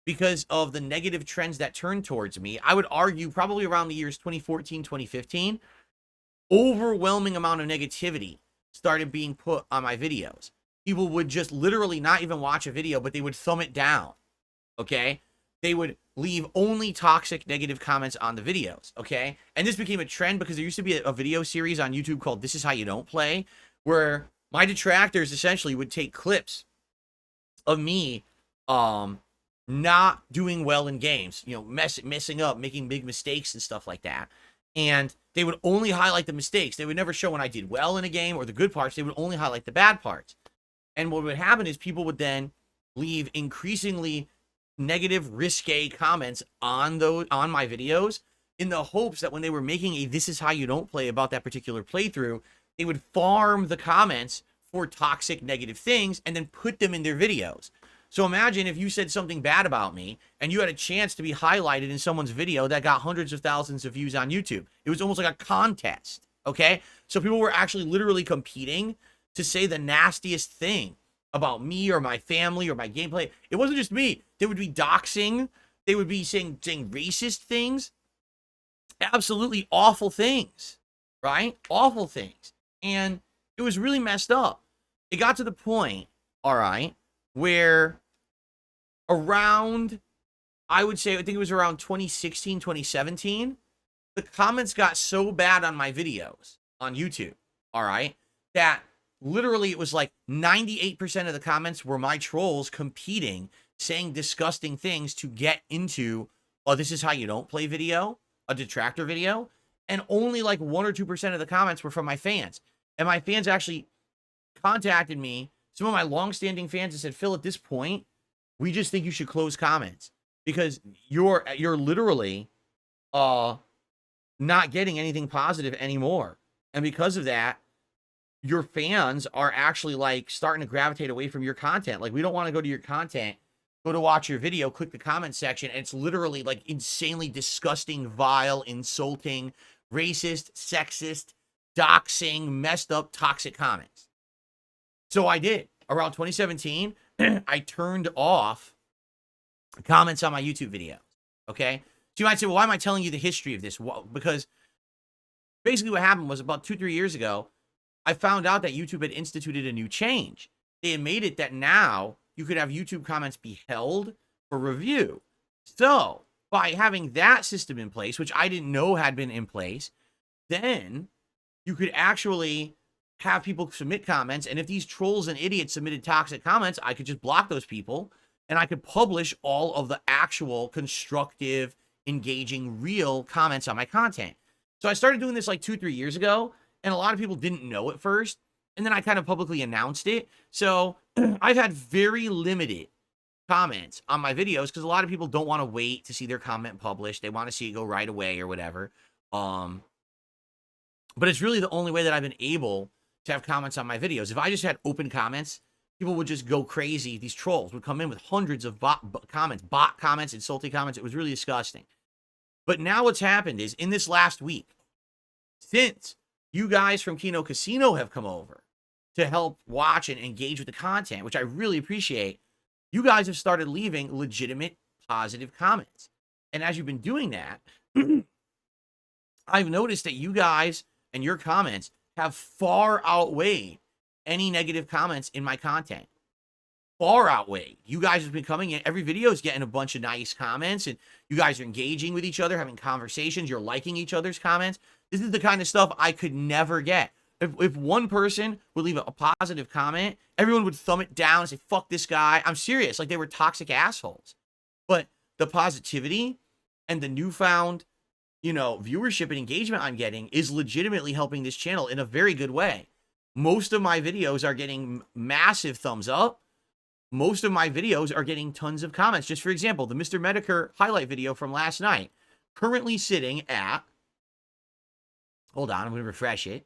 because of the negative trends that turned towards me, I would argue probably around the years 2014, 2015, overwhelming amount of negativity started being put on my videos. People would just literally not even watch a video, but they would thumb it down, okay? they would leave only toxic negative comments on the videos, okay? And this became a trend because there used to be a video series on YouTube called This Is How You Don't Play, where my detractors essentially would take clips of me not doing well in games, you know, messing up, making big mistakes and stuff like that. And they would only highlight the mistakes. They would never show when I did well in a game or the good parts. They would only highlight the bad parts. And what would happen is people would then leave increasingly negative, risque comments on my videos in the hopes that when they were making a This Is How You Don't Play about that particular playthrough, they would farm the comments for toxic negative things and then put them in their videos. So imagine if you said something bad about me and you had a chance to be highlighted in someone's video that got hundreds of thousands of views on YouTube. It was almost like a contest, okay? So people were actually literally competing to say the nastiest thing about me or my family or my gameplay. It wasn't just me. They would be doxing. They would be saying racist things. Absolutely awful things, right? Awful things. And it was really messed up. It got to the point, all right, where around, I think it was around 2016, 2017, the comments got so bad on my videos on YouTube, all right, that literally it was like 98% of the comments were my trolls competing, saying disgusting things to get into a This Is How You Don't Play video, a detractor video, and only like 1 or 2% of the comments were from my fans. And my fans actually contacted me, some of my long-standing fans, and said, Phil, at this point, we just think you should close comments because you're literally not getting anything positive anymore. And because of that, your fans are actually like starting to gravitate away from your content. Like, we don't want to go to your content, go to watch your video, click the comment section, and it's literally like insanely disgusting, vile, insulting, racist, sexist, doxing, messed up, toxic comments. So I did. Around 2017, I turned off comments on my YouTube videos, okay? So you might say, well, why am I telling you the history of this? Well, because basically what happened was about 2-3 years ago, I found out that YouTube had instituted a new change. They had made it that now you could have YouTube comments be held for review. So by having that system in place, which I didn't know had been in place, then you could actually have people submit comments, and if these trolls and idiots submitted toxic comments, I could just block those people, and I could publish all of the actual constructive, engaging, real comments on my content. So I started doing this like 2-3 years ago, and a lot of people didn't know at first, and then I kind of publicly announced it. So I've had very limited comments on my videos because a lot of people don't want to wait to see their comment published. They want to see it go right away or whatever. But it's really the only way that I've been able to have comments on my videos. If I just had open comments, people would just go crazy. These trolls would come in with hundreds of bot comments, insulting comments. It was really disgusting. But now what's happened is in this last week, since you guys from Kino Casino have come over to help watch and engage with the content, which I really appreciate, you guys have started leaving legitimate, positive comments. And as you've been doing that, I've noticed that you guys and your comments have far outweighed any negative comments in my content. Far outweighed. You guys have been coming in. Every video is getting a bunch of nice comments, and you guys are engaging with each other, having conversations. You're liking each other's comments. This is the kind of stuff I could never get. If one person would leave a positive comment, everyone would thumb it down and say, fuck this guy. I'm serious. Like they were toxic assholes. But the positivity and the newfound, viewership and engagement I'm getting is legitimately helping this channel in a very good way. Most of my videos are getting massive thumbs up. Most of my videos are getting tons of comments. Just for example, the Mr. Medicare highlight video from last night, currently sitting at, hold on, I'm going to refresh it.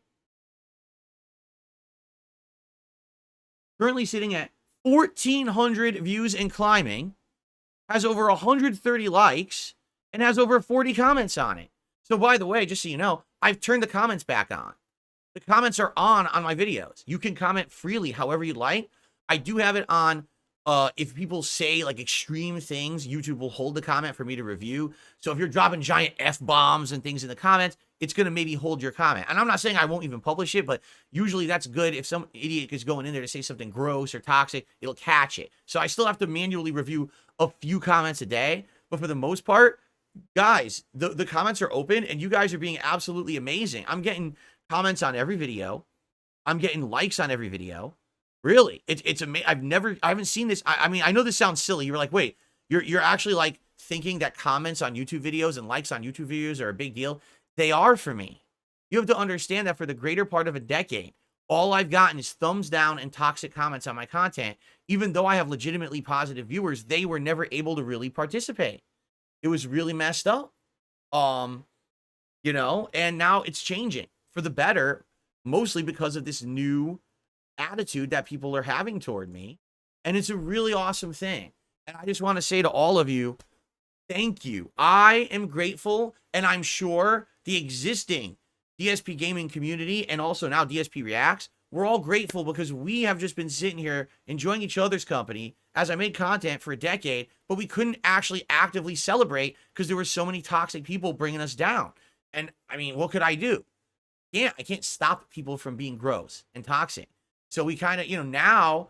Currently sitting at 1,400 views and climbing, has over 130 likes, and has over 40 comments on it. So by the way, just so you know, I've turned the comments back on. The comments are on my videos. You can comment freely however you like. I do have it on, if people say like extreme things, YouTube will hold the comment for me to review. So if you're dropping giant F-bombs and things in the comments, it's going to maybe hold your comment. And I'm not saying I won't even publish it, but usually that's good. If some idiot is going in there to say something gross or toxic, it'll catch it. So I still have to manually review a few comments a day. But for the most part, guys, the comments are open and you guys are being absolutely amazing. I'm getting comments on every video. I'm getting likes on every video. Really, it's amazing. I haven't seen this. I mean, I know this sounds silly. You're like, wait, you're actually like thinking that comments on YouTube videos and likes on YouTube videos are a big deal. They are for me. You have to understand that for the greater part of a decade, all I've gotten is thumbs down and toxic comments on my content. Even though I have legitimately positive viewers, they were never able to really participate. It was really messed up. You know, and now it's changing for the better, mostly because of this new attitude that people are having toward me. And it's a really awesome thing. And I just want to say to all of you, thank you. I am grateful, and I'm sure the existing DSP gaming community and also now DSP Reacts, we're all grateful because we have just been sitting here enjoying each other's company as I made content for a decade, but we couldn't actually actively celebrate because there were so many toxic people bringing us down. And I mean, what could I do? Yeah, I can't stop people from being gross and toxic. So we kind of, you know, now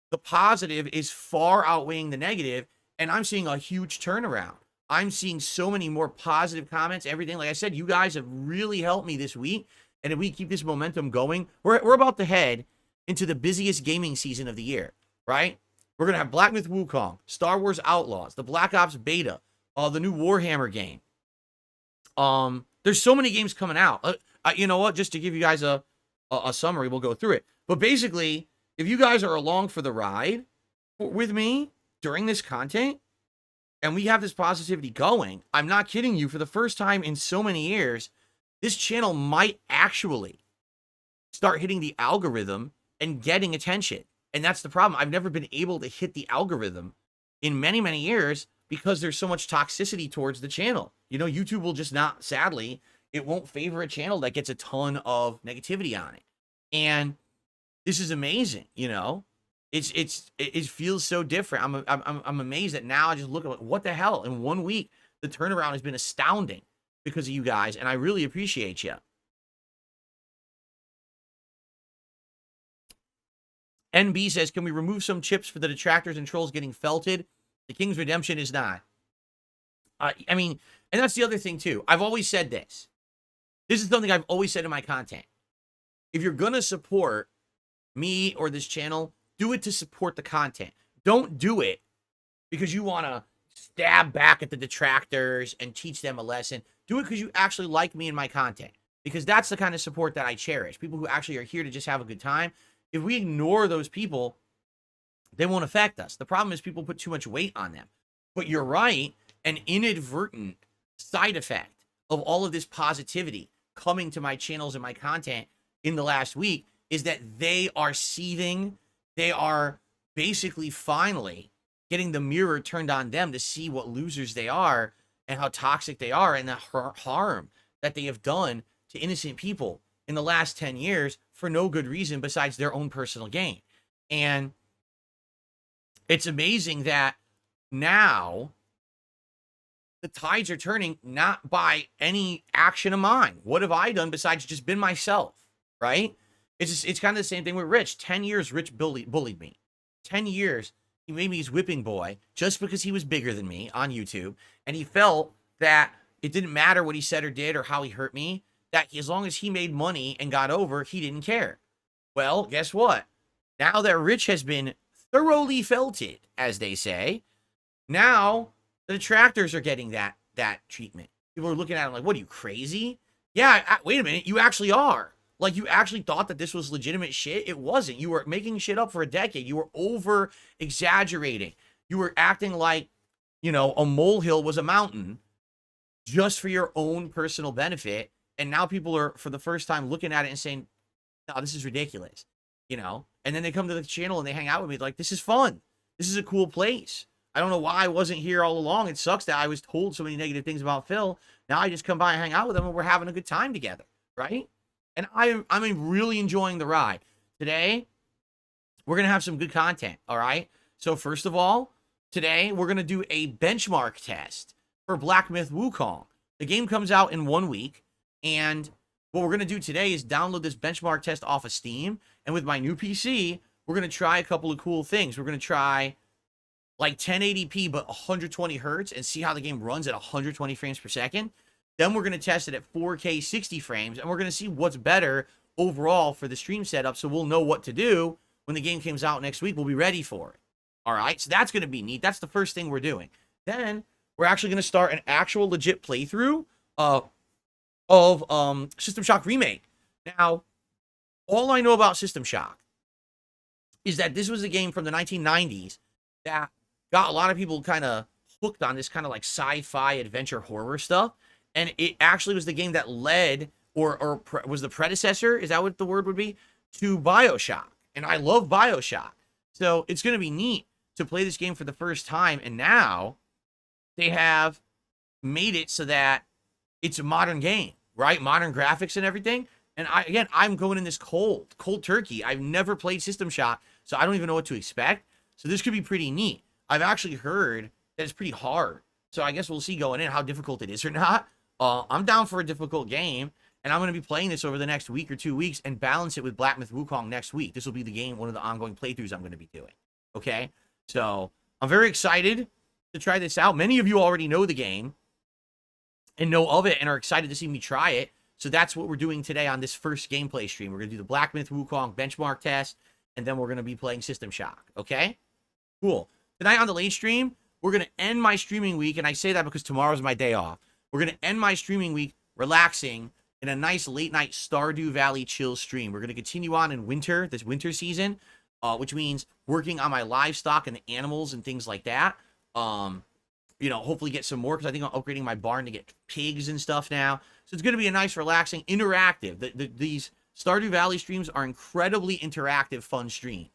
the positive is far outweighing the negative, and I'm seeing a huge turnaround. I'm seeing so many more positive comments, everything. Like I said, you guys have really helped me this week. And if we keep this momentum going, we're about to head into the busiest gaming season of the year, right? We're going to have Black Myth Wukong, Star Wars Outlaws, the Black Ops beta, the new Warhammer game. There's so many games coming out. You know what? Just to give you guys a summary, we'll go through it. But basically, if you guys are along for the ride with me during this content, and we have this positivity going, I'm not kidding you, for the first time in so many years, this channel might actually start hitting the algorithm and getting attention. And that's the problem. I've never been able to hit the algorithm in many, many years because there's so much toxicity towards the channel. You know, YouTube will just not, sadly, it won't favor a channel that gets a ton of negativity on it. And this is amazing, you know? It feels so different. I'm amazed that now I just look at what the hell in 1 week, the turnaround has been astounding because of you guys, and I really appreciate you. NB says, can we remove some chips for the detractors and trolls getting felted? The King's Redemption is not. I mean, and that's the other thing too. I've always said this. This is something I've always said in my content. If you're going to support me or this channel, do it to support the content. Don't do it because you want to stab back at the detractors and teach them a lesson. Do it because you actually like me and my content, because that's the kind of support that I cherish. People who actually are here to just have a good time. If we ignore those people, they won't affect us. The problem is people put too much weight on them. But you're right, an inadvertent side effect of all of this positivity coming to my channels and my content in the last week is that they are seething. They are basically finally getting the mirror turned on them to see what losers they are and how toxic they are and the harm that they have done to innocent people in the last 10 years for no good reason besides their own personal gain. And it's amazing that now the tides are turning not by any action of mine. What have I done besides just been myself, right? It's kind of the same thing with Rich. 10 years, Rich bullied me. 10 years, he made me his whipping boy just because he was bigger than me on YouTube. And he felt that it didn't matter what he said or did or how he hurt me, that as long as he made money and got over, he didn't care. Well, guess what? Now that Rich has been thoroughly felted, as they say, now the detractors are getting that treatment. People are looking at him like, what, are you crazy? Yeah, wait a minute, you actually are. Like, you actually thought that this was legitimate shit? It wasn't. You were making shit up for a decade. You were over-exaggerating. You were acting like, you know, a molehill was a mountain just for your own personal benefit. And now people are, for the first time, looking at it and saying, no, this is ridiculous, you know? And then they come to the channel and they hang out with me like, this is fun. This is a cool place. I don't know why I wasn't here all along. It sucks that I was told so many negative things about Phil. Now I just come by and hang out with him and we're having a good time together, right? And I'm really enjoying the ride. Today, we're going to have some good content, all right? So first of all, today we're going to do a benchmark test for Black Myth Wukong. The game comes out in 1 week, and what we're going to do today is download this benchmark test off of Steam, and with my new PC, we're going to try a couple of cool things. We're going to try like 1080p but 120 hertz and see how the game runs at 120 frames per second. Then we're going to test it at 4K 60 frames, and we're going to see what's better overall for the stream setup, so we'll know what to do when the game comes out next week. We'll be ready for it. All right, so that's going to be neat. That's the first thing we're doing. Then we're actually going to start an actual legit playthrough of System Shock Remake. Now, all I know about System Shock is that this was a game from the 1990s that got a lot of people kind of hooked on this kind of like sci-fi adventure horror stuff. And it actually was the game that led or was the predecessor, is that what the word would be, to BioShock. And I love BioShock. So it's going to be neat to play this game for the first time. And now they have made it so that it's a modern game, right? Modern graphics and everything. And I'm going in this cold turkey. I've never played System Shock, so I don't even know what to expect. So this could be pretty neat. I've actually heard that it's pretty hard. So I guess we'll see going in how difficult it is or not. I'm down for a difficult game, and I'm going to be playing this over the next week or 2 weeks and balance it with Black Myth Wukong next week. This will be the game, one of the ongoing playthroughs I'm going to be doing. Okay? So I'm very excited to try this out. Many of you already know the game and know of it and are excited to see me try it. So that's what we're doing today on this first gameplay stream. We're going to do the Black Myth Wukong benchmark test, and then we're going to be playing System Shock. Okay? Cool. Tonight on the late stream, we're going to end my streaming week, and I say that because tomorrow's my day off. We're going to end my streaming week relaxing in a nice late-night Stardew Valley chill stream. We're going to continue on in winter, this winter season, which means working on my livestock and the animals and things like that. You know, hopefully get some more, because I think I'm upgrading my barn to get pigs and stuff now. So it's going to be a nice, relaxing, interactive. These Stardew Valley streams are incredibly interactive, fun streams.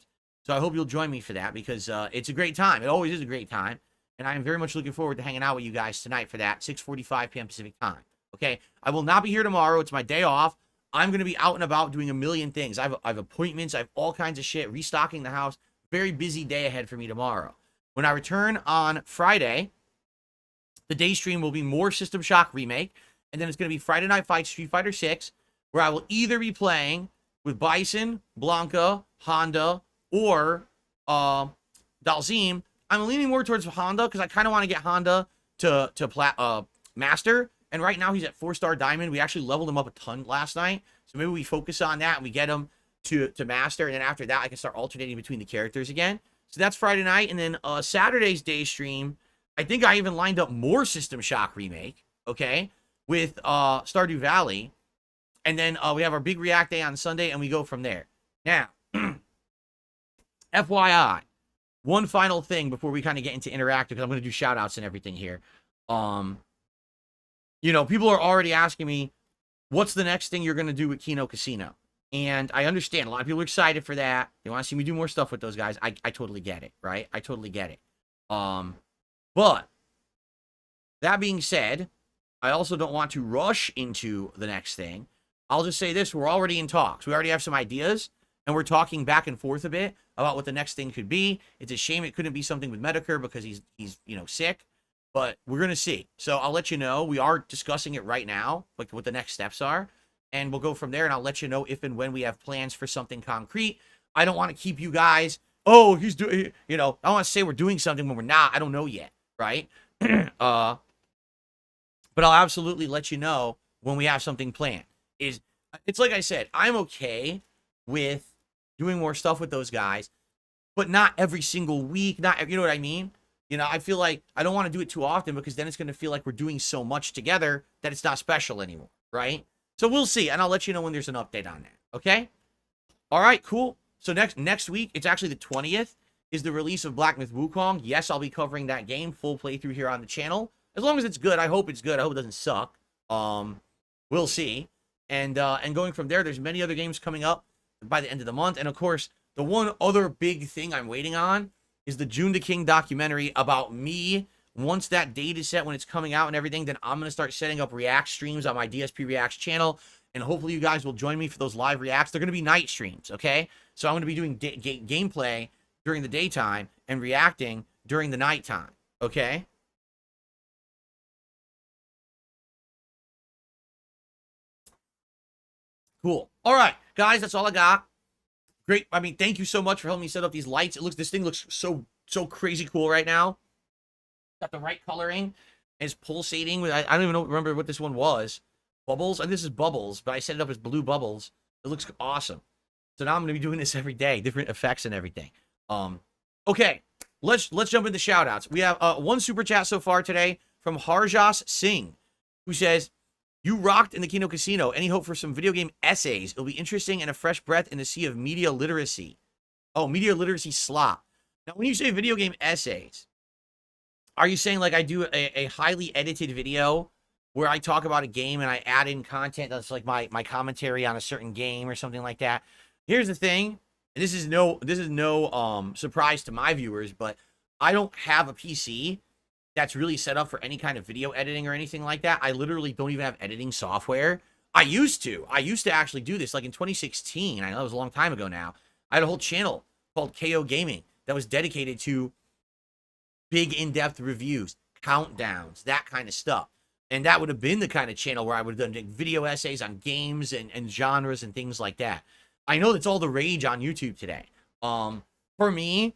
So I hope you'll join me for that, because it's a great time. It always is a great time. And I am very much looking forward to hanging out with you guys tonight for that, 6:45 p.m. Pacific time. Okay? I will not be here tomorrow. It's my day off. I'm going to be out and about doing a million things. I have appointments. I have all kinds of shit, restocking the house. Very busy day ahead for me tomorrow. When I return on Friday, the day stream will be more System Shock Remake. And then it's going to be Friday Night Fight Street Fighter 6, where I will either be playing with Bison, Blanca, Honda, or Dalzim. I'm leaning more towards Honda because I kind of want to get Honda to Master. And right now he's at 4-star Diamond. We actually leveled him up a ton last night. So maybe we focus on that and we get him to Master. And then after that, I can start alternating between the characters again. So that's Friday night. And then Saturday's day stream, I think I even lined up more System Shock Remake, okay, with Stardew Valley. And then we have our big React Day on Sunday, and we go from there. Now, FYI, one final thing before we kind of get into interactive, because I'm going to do shout-outs and everything here. You know, people are already asking me, what's the next thing you're going to do with Kino Casino? And I understand. A lot of people are excited for that. They want to see me do more stuff with those guys. I totally get it, right? I totally get it. But, that being said, I also don't want to rush into the next thing. I'll just say this. We're already in talks. We already have some ideas, and we're talking back and forth a bit about what the next thing could be. It's a shame it couldn't be something with Medicare because he's you know, sick. But we're going to see. So I'll let you know. We are discussing it right now, like what the next steps are. And we'll go from there, and I'll let you know if and when we have plans for something concrete. I don't want to keep you guys, oh, he's doing, you know, I don't want to say we're doing something when we're not. I don't know yet, right? But I'll absolutely let you know when we have something planned. It's like I said, I'm okay with doing more stuff with those guys, but not every single week. Not, you know what I mean? You know, I feel like I don't want to do it too often because then it's going to feel like we're doing so much together that it's not special anymore, right? So we'll see, and I'll let you know when there's an update on that, okay? All right, cool. So next week, it's actually the 20th, is the release of Black Myth Wukong. Yes, I'll be covering that game, full playthrough here on the channel. As long as it's good, I hope it's good. I hope it doesn't suck. We'll see. And going from there, there's many other games coming up by the end of the month. And, of course, the one other big thing I'm waiting on is the June the King documentary about me. Once that date is set, when it's coming out and everything, then I'm going to start setting up React streams on my DSP Reacts channel. And hopefully you guys will join me for those live reacts. They're going to be night streams, okay? So I'm going to be doing gameplay during the daytime and reacting during the nighttime, okay? Cool. All right, guys, that's all I got. Great. I mean, thank you so much for helping me set up these lights. This thing looks so so crazy cool right now. Got the right coloring. It's pulsating. I don't even remember what this one was. Bubbles? And this is bubbles, but I set it up as blue bubbles. It looks awesome. So now I'm going to be doing this every day, different effects and everything. Okay, let's jump into shout-outs. We have one super chat so far today from Harjas Singh, who says, "You rocked in the Kino Casino. Any hope for some video game essays? It'll be interesting and a fresh breath in the sea of media literacy." Oh, media literacy slop. Now, when you say video game essays, are you saying like I do a highly edited video where I talk about a game and I add in content that's like my commentary on a certain game or something like that? Here's the thing, and this is no surprise to my viewers, but I don't have a PC that's really set up for any kind of video editing or anything like that. I literally don't even have editing software. I used to actually do this, like in 2016. I know it was a long time ago now. I had a whole channel called KO Gaming that was dedicated to big in-depth reviews, countdowns, that kind of stuff. And that would have been the kind of channel where I would have done video essays on games and genres and things like that. I know that's all the rage on YouTube today. For me,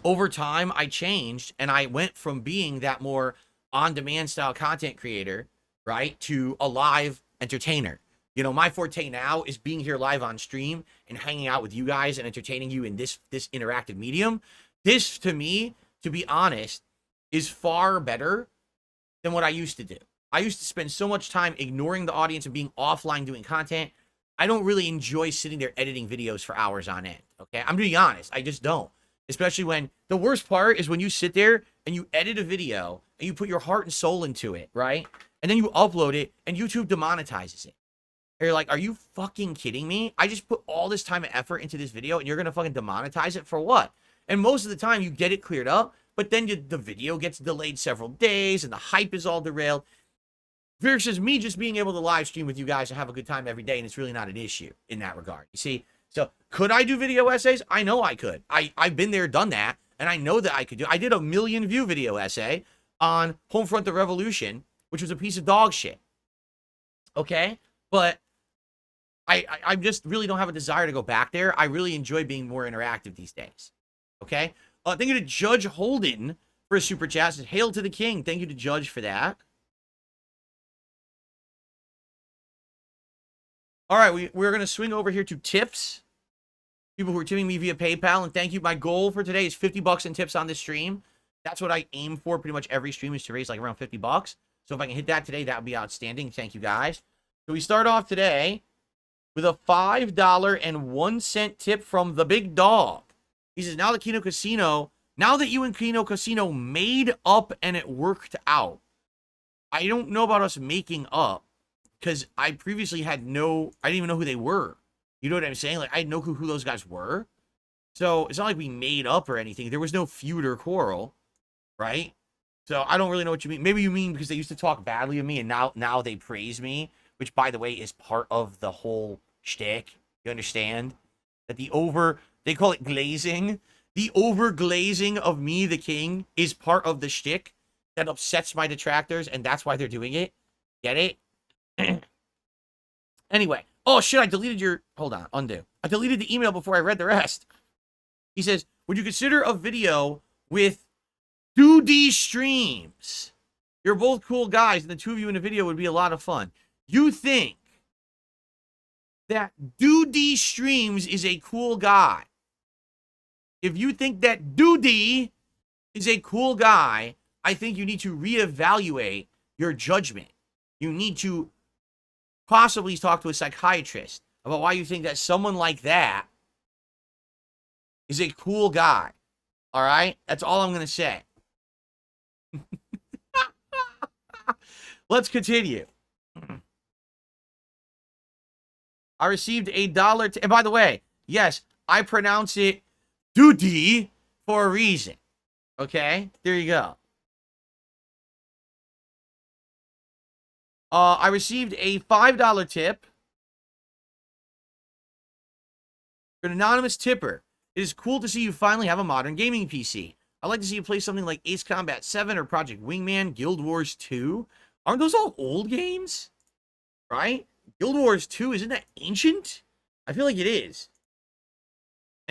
over time, I changed and I went from being that more on-demand style content creator, right, to a live entertainer. You know, my forte now is being here live on stream and hanging out with you guys and entertaining you in this interactive medium. This, to me, to be honest, is far better than what I used to do. I used to spend so much time ignoring the audience and being offline doing content. I don't really enjoy sitting there editing videos for hours on end, okay? I'm being honest. I just don't. Especially when the worst part is when you sit there and you edit a video and you put your heart and soul into it, right? And then you upload it and YouTube demonetizes it. And you're like, are you fucking kidding me? I just put all this time and effort into this video and you're going to fucking demonetize it for what? And most of the time you get it cleared up, but then the video gets delayed several days and the hype is all derailed. Versus me just being able to live stream with you guys and have a good time every day, and it's really not an issue in that regard. You see? So, could I do video essays? I know I could. I've been there, done that, and I know that I could do. I did a 1 million view video essay on Homefront the Revolution, which was a piece of dog shit. Okay? But I just really don't have a desire to go back there. I really enjoy being more interactive these days. Okay? Thank you to Judge Holden for a super chat. Says, "Hail to the king." Thank you to Judge for that. All right, we're going to swing over here to tips. People who are tipping me via PayPal, and thank you. My goal for today is $50 in tips on this stream. That's what I aim for pretty much every stream, is to raise like around $50. So if I can hit that today, that would be outstanding. Thank you, guys. So we start off today with a $5.01 tip from the big dog. He says, now that you and Kino Casino made up and it worked out. I don't know about us making up, because I previously I didn't even know who they were. You know what I'm saying? Like, I didn't know who those guys were. So, it's not like we made up or anything. There was no feud or quarrel, right? So, I don't really know what you mean. Maybe you mean because they used to talk badly of me, and now they praise me, which, by the way, is part of the whole shtick. You understand? That they call it glazing. The overglazing of me, the king, is part of the shtick that upsets my detractors, and that's why they're doing it. Get it? Anyway. Oh, shit, I deleted your... Hold on, undo. I deleted the email before I read the rest. He says, would you consider a video with 2D streams? You're both cool guys, and the two of you in a video would be a lot of fun. You think that 2D streams is a cool guy? If you think that Doody is a cool guy, I think you need to reevaluate your judgment. You need to possibly talk to a psychiatrist about why you think that someone like that is a cool guy. All right? That's all I'm going to say. Let's continue. I received $1. And by the way, yes, I pronounce it Doody for a reason. Okay? There you go. I received a $5 tip. An anonymous tipper. It is cool to see you finally have a modern gaming PC. I'd like to see you play something like Ace Combat 7 or Project Wingman, Guild Wars 2. Aren't those all old games? Right? Guild Wars 2, isn't that ancient? I feel like it is.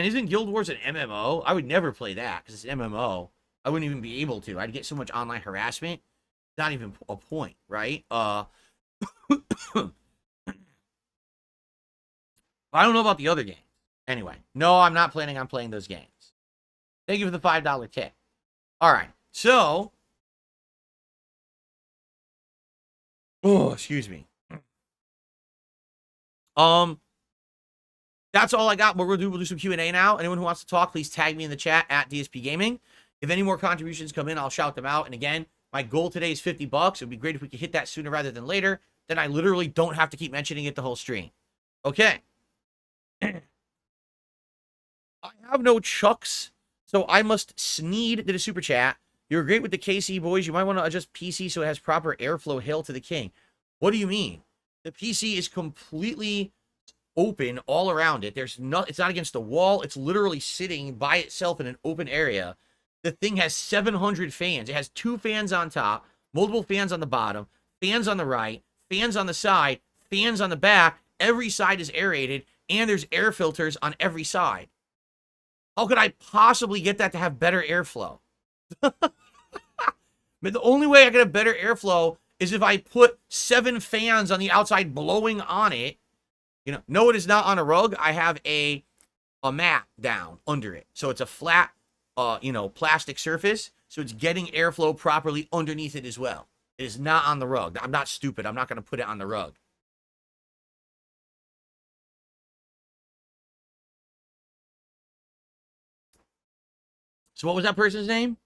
And isn't Guild Wars an MMO? I would never play that because it's an MMO. I wouldn't even be able to. I'd get so much online harassment. Not even a point, right? I don't know about the other games. Anyway, no, I'm not planning on playing those games. Thank you for the $5 tip. All right, so... Oh, excuse me. That's all I got. What we'll do some Q&A now. Anyone who wants to talk, please tag me in the chat at DSPGaming. If any more contributions come in, I'll shout them out. And again, my goal today is $50. It would be great if we could hit that sooner rather than later. Then I literally don't have to keep mentioning it the whole stream. Okay. I have no chucks, so I must sneed to the super chat. You're great with the KC, boys. You might want to adjust PC so it has proper airflow. Hail to the king. What do you mean? The PC is completely open all around it. It's not against the wall. It's literally sitting by itself in an open area. The thing has 700 fans. It has 2 fans on top, multiple fans on the bottom, fans on the right, fans on the side, fans on the back. Every side is aerated, and there's air filters on every side. How could I possibly get that to have better airflow? But the only way I can have better airflow is if I put 7 fans on the outside blowing on it. You know, no, it is not on a rug. I have a mat down under it. So it's a flat, plastic surface. So it's getting airflow properly underneath it as well. It is not on the rug. I'm not stupid. I'm not going to put it on the rug. So what was that person's name?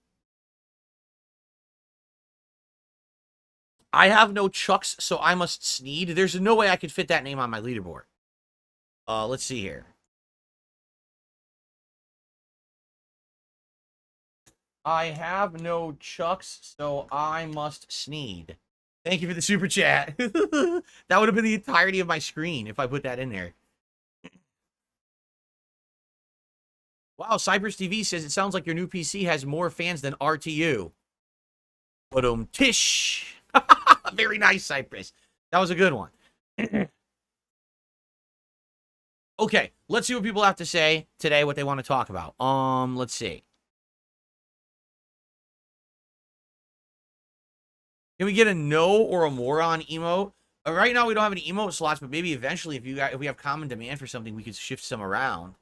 I have no chucks, so I must sneed. There's no way I could fit that name on my leaderboard. Let's see here. I have no chucks, so I must sneed. Thank you for the super chat. That would have been the entirety of my screen if I put that in there. Wow, Cypress TV says it sounds like your new PC has more fans than RTU. But tish. Very nice, Cypress. That was a good one. Okay, let's see what people have to say today, what they want to talk about. Let's see. Can we get a no or a moron emote? Right now, we don't have any emote slots, but maybe eventually, if we have common demand for something, we could shift some around.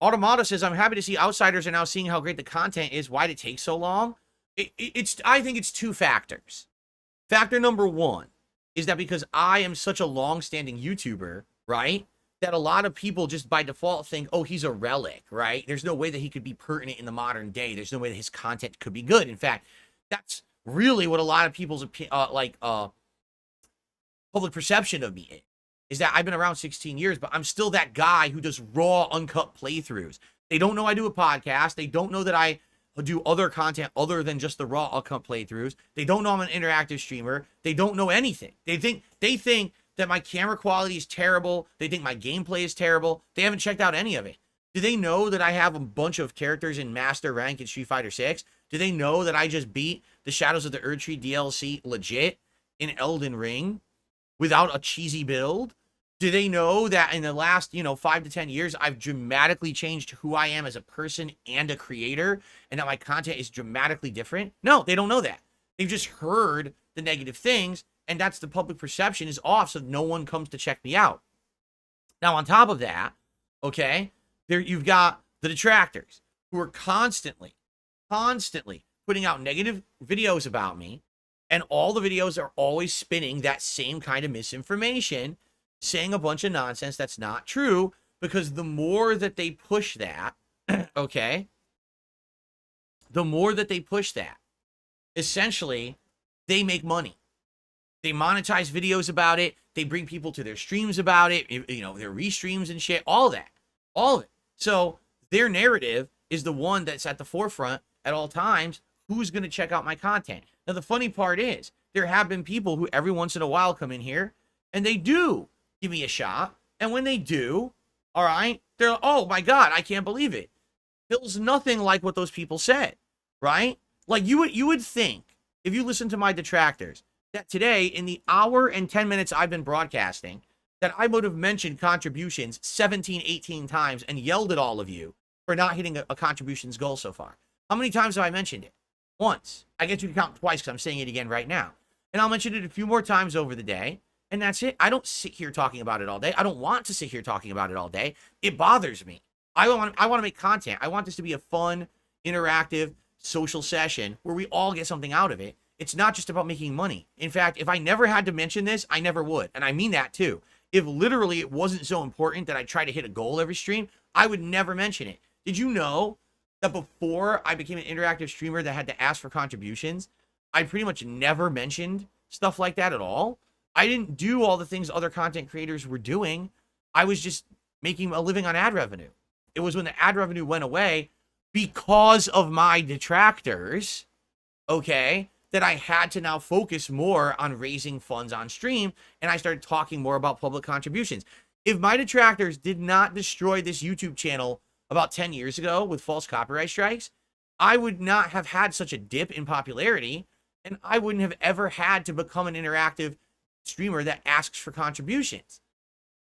Automata says, I'm happy to see outsiders are now seeing how great the content is. Why'd it take so long? I think it's 2 factors. Factor number 1 is that because I am such a long-standing YouTuber, right, that a lot of people just by default think, oh, he's a relic, right? There's no way that he could be pertinent in the modern day. There's no way that his content could be good. In fact, that's really what a lot of people's public perception of me is that I've been around 16 years, but I'm still that guy who does raw, uncut playthroughs. They don't know I do a podcast. They don't know that I do other content other than just the raw, uncut playthroughs. They don't know I'm an interactive streamer. They don't know anything. They think that my camera quality is terrible. They think my gameplay is terrible. They haven't checked out any of it. Do they know that I have a bunch of characters in Master Rank in Street Fighter 6? Do they know that I just beat the Shadows of the Erdtree DLC legit in Elden Ring without a cheesy build? Do they know that in the last, 5 to 10 years, I've dramatically changed who I am as a person and a creator, and that my content is dramatically different? No, they don't know that. They've just heard the negative things, and that's the public perception is off, so no one comes to check me out. Now, on top of that, okay, you've got the detractors who are constantly putting out negative videos about me, and all the videos are always spinning that same kind of misinformation, saying a bunch of nonsense that's not true, because the more that they push that, okay, the more that they push that, essentially, they make money. They monetize videos about it. They bring people to their streams about it, their restreams and shit, all that, all of it. So their narrative is the one that's at the forefront at all times. Who's going to check out my content? Now, the funny part is there have been people who every once in a while come in here and they do give me a shot. And when they do, all right, they're like, oh my God, I can't believe it. Feels nothing like what those people said, right? Like you would think, if you listen to my detractors, that today in the hour and 10 minutes I've been broadcasting, that I would have mentioned contributions 17, 18 times and yelled at all of you for not hitting a contributions goal so far? How many times have I mentioned it? Once. I get you to count twice because I'm saying it again right now. And I'll mention it a few more times over the day. And that's it. I don't sit here talking about it all day. I don't want to sit here talking about it all day. It bothers me. I want to make content. I want this to be a fun, interactive, social session where we all get something out of it. It's not just about making money. In fact, if I never had to mention this, I never would. And I mean that too. If literally it wasn't so important that I try to hit a goal every stream, I would never mention it. Did you know that before I became an interactive streamer that had to ask for contributions, I pretty much never mentioned stuff like that at all? I didn't do all the things other content creators were doing. I was just making a living on ad revenue. It was when the ad revenue went away because of my detractors, okay, that I had to now focus more on raising funds on stream, and I started talking more about public contributions. If my detractors did not destroy this YouTube channel about 10 years ago with false copyright strikes, I would not have had such a dip in popularity, and I wouldn't have ever had to become an interactive streamer that asks for contributions.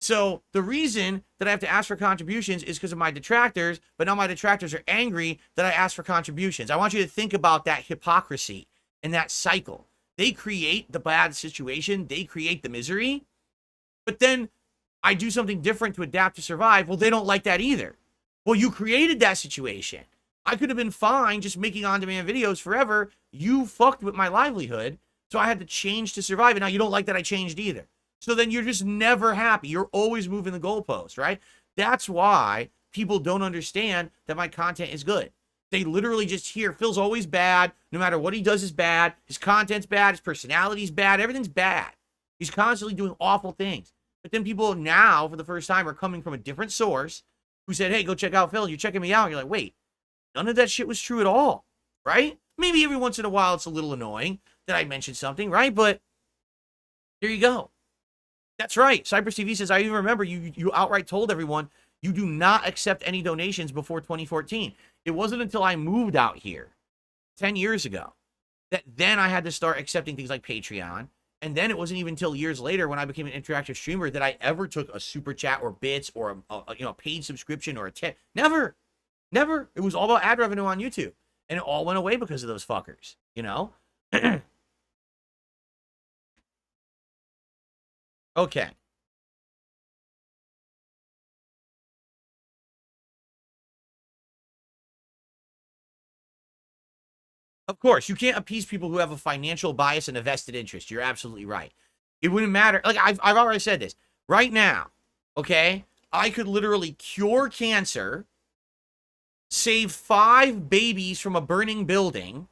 So the reason that I have to ask for contributions is because of my detractors, but now my detractors are angry that I ask for contributions. I want you to think about that hypocrisy and that cycle. They create the bad situation, they create the misery, but then I do something different to adapt to survive. Well, they don't like that either. Well, you created that situation. I could have been fine just making on-demand videos forever. You fucked with my livelihood, so I had to change to survive, and now you don't like that I changed either. So then you're just never happy. You're always moving the goalposts, right? That's why people don't understand that my content is good. They literally just hear Phil's always bad. No matter what he does is bad. His content's bad. His personality's bad. Everything's bad. He's constantly doing awful things. But then people now, for the first time, are coming from a different source who said, hey, go check out Phil. You're checking me out. And you're like, wait, none of that shit was true at all, right? Maybe every once in a while it's a little annoying that I mentioned something, right? But there you go. That's right. Cypress TV says, I even remember you outright told everyone you do not accept any donations before 2014. It wasn't until I moved out here 10 years ago that then I had to start accepting things like Patreon. And then it wasn't even until years later when I became an interactive streamer that I ever took a super chat or bits or a paid subscription or a tip. Never. It was all about ad revenue on YouTube. And it all went away because of those fuckers, you know? Okay. Of course, you can't appease people who have a financial bias and a vested interest. You're absolutely right. It wouldn't matter. Like, I've already said this. Right now, okay, I could literally cure cancer, save 5 babies from a burning building,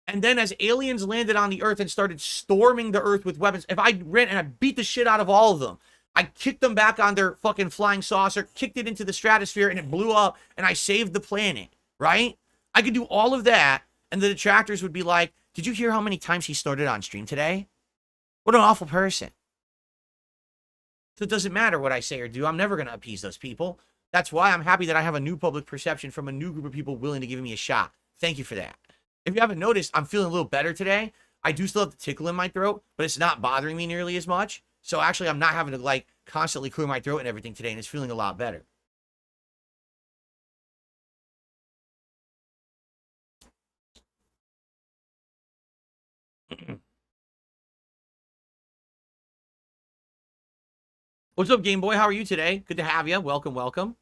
and then as aliens landed on the Earth and started storming the Earth with weapons, if I ran and I beat the shit out of all of them, I kicked them back on their fucking flying saucer, kicked it into the stratosphere, and it blew up, and I saved the planet, right? I could do all of that, and the detractors would be like, did you hear how many times he snorted on stream today? What an awful person. So it doesn't matter what I say or do. I'm never going to appease those people. That's why I'm happy that I have a new public perception from a new group of people willing to give me a shot. Thank you for that. If you haven't noticed, I'm feeling a little better today. I do still have the tickle in my throat, but it's not bothering me nearly as much. So actually, I'm not having to, like, constantly clear my throat and everything today, and it's feeling a lot better. What's up, Game Boy? How are you today? Good to have you. Welcome, welcome.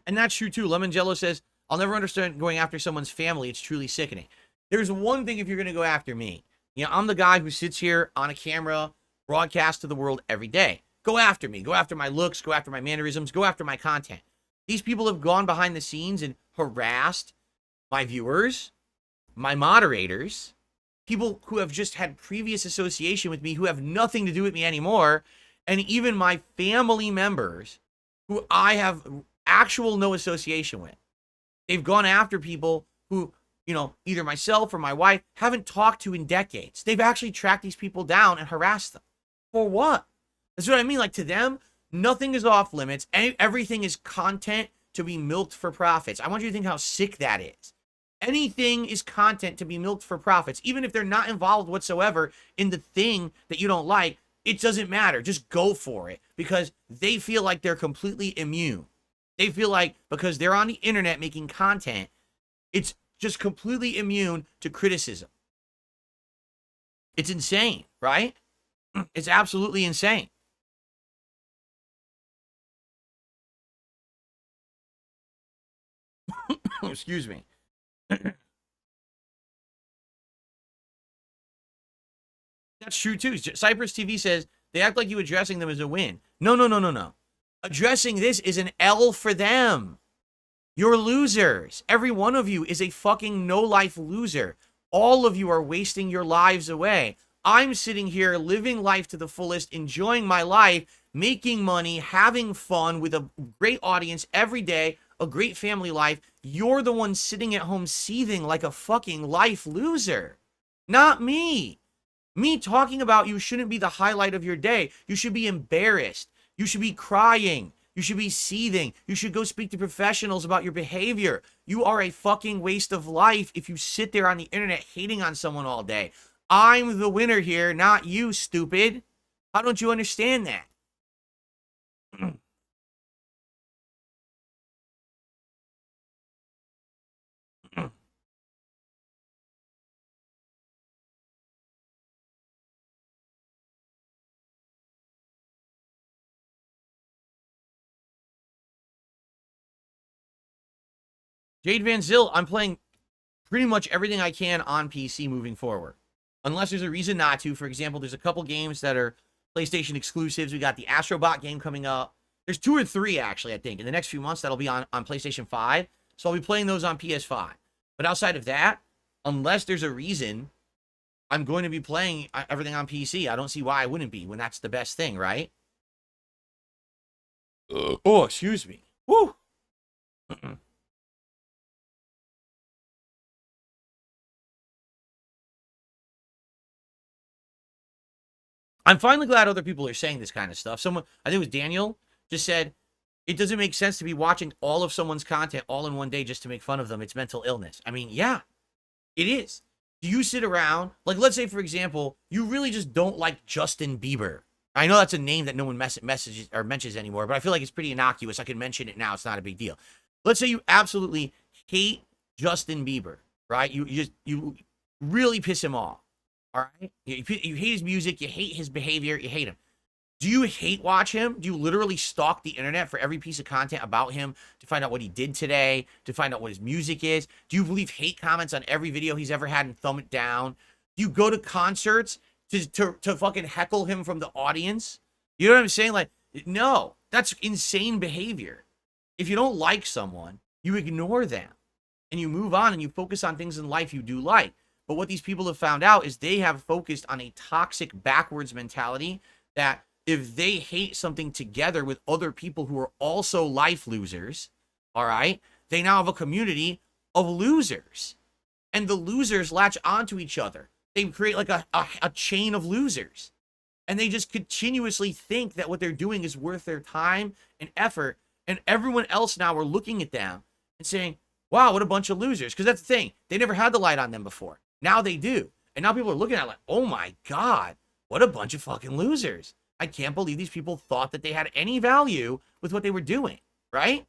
And that's true, too. Lemon Jello says, I'll never understand going after someone's family. It's truly sickening. There's one thing if you're going to go after me. You know, I'm the guy who sits here on a camera, broadcast to the world every day. Go after me. Go after my looks. Go after my mannerisms. Go after my content. These people have gone behind the scenes and harassed my viewers, my moderators, people who have just had previous association with me who have nothing to do with me anymore, and even my family members who I have actual no association with. They've gone after people who, you know, either myself or my wife haven't talked to in decades. They've actually tracked these people down and harassed them. For what? That's what I mean. Like, to them, nothing is off limits. Everything is content to be milked for profits. I want you to think how sick that is. Anything is content to be milked for profits. Even if they're not involved whatsoever in the thing that you don't like, it doesn't matter. Just go for it, because they feel like they're completely immune. They feel like because they're on the internet making content, it's just completely immune to criticism. It's insane, right? It's absolutely insane. Excuse me. That's true too. Cypress TV says they act like you addressing them is a win. No, no, no, no, no. Addressing this is an L for them. You're losers. Every one of you is a fucking no-life loser. All of you are wasting your lives away. I'm sitting here living life to the fullest, enjoying my life, making money, having fun with a great audience every day, a great family life. You're the one sitting at home seething like a fucking life loser. Not me. Me talking about you shouldn't be the highlight of your day. You should be embarrassed. You should be crying. You should be seething. You should go speak to professionals about your behavior. You are a fucking waste of life if you sit there on the internet hating on someone all day. I'm the winner here, not you, stupid. How don't you understand that? Jade Van Zyl, I'm playing pretty much everything I can on PC moving forward. Unless there's a reason not to. For example, there's a couple games that are PlayStation exclusives. We got the Astrobot game coming up. There's 2 or 3, actually, I think, in the next few months that'll be on PlayStation 5. So I'll be playing those on PS5. But outside of that, unless there's a reason, I'm going to be playing everything on PC. I don't see why I wouldn't be when that's the best thing, right? Oh, excuse me. Woo! I'm finally glad other people are saying this kind of stuff. Someone, I think it was Daniel, just said, it doesn't make sense to be watching all of someone's content all in one day just to make fun of them. It's mental illness. I mean, yeah, it is. Do you sit around, like, let's say, for example, you really just don't like Justin Bieber. I know that's a name that no one messages or mentions anymore, but I feel like it's pretty innocuous. I can mention it now. It's not a big deal. Let's say you absolutely hate Justin Bieber, right? You really piss him off. All right? You hate his music. You hate his behavior. You hate him. Do you hate watch him? Do you literally stalk the internet for every piece of content about him to find out what he did today, to find out what his music is? Do you leave hate comments on every video he's ever had and thumb it down? Do you go to concerts to fucking heckle him from the audience? You know what I'm saying? Like, no, that's insane behavior. If you don't like someone, you ignore them and you move on and you focus on things in life you do like. But what these people have found out is they have focused on a toxic backwards mentality that if they hate something together with other people who are also life losers, all right, they now have a community of losers. And the losers latch onto each other. They create like a chain of losers. And they just continuously think that what they're doing is worth their time and effort. And everyone else now are looking at them and saying, wow, what a bunch of losers. Because that's the thing. They never had the light on them before. Now they do. And now people are looking at it like, oh my God, what a bunch of fucking losers. I can't believe these people thought that they had any value with what they were doing, right?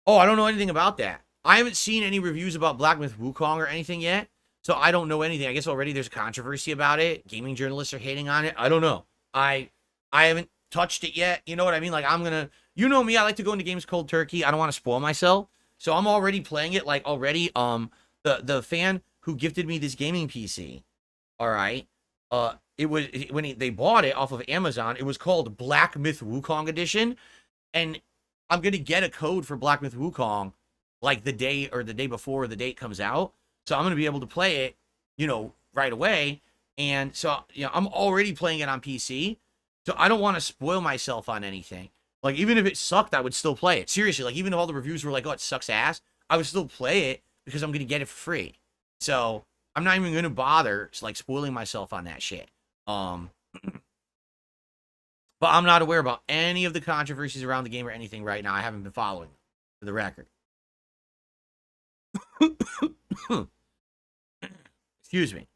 Oh, I don't know anything about that. I haven't seen any reviews about Black Myth Wukong or anything yet, so I don't know anything. I guess already there's controversy about it. Gaming journalists are hating on it. I don't know. I haven't touched it yet. You know what I mean? Like, I'm gonna, you know me, I like to go into games cold turkey. I don't want to spoil myself, so I'm already playing it. Like already, the fan who gifted me this gaming PC, all right, it was when they bought it off of Amazon. It was called Black Myth Wukong Edition, and I'm gonna get a code for Black Myth Wukong like the day or the day before the date comes out. So I'm gonna be able to play it, you know, right away. And so, you know, I'm already playing it on PC. So I don't want to spoil myself on anything. Like, even if it sucked, I would still play it. Seriously, like, even if all the reviews were like, oh, it sucks ass, I would still play it because I'm gonna get it for free. So I'm not even going to bother like spoiling myself on that shit. But I'm not aware about any of the controversies around the game or anything right now. I haven't been following them, for the record. Excuse me.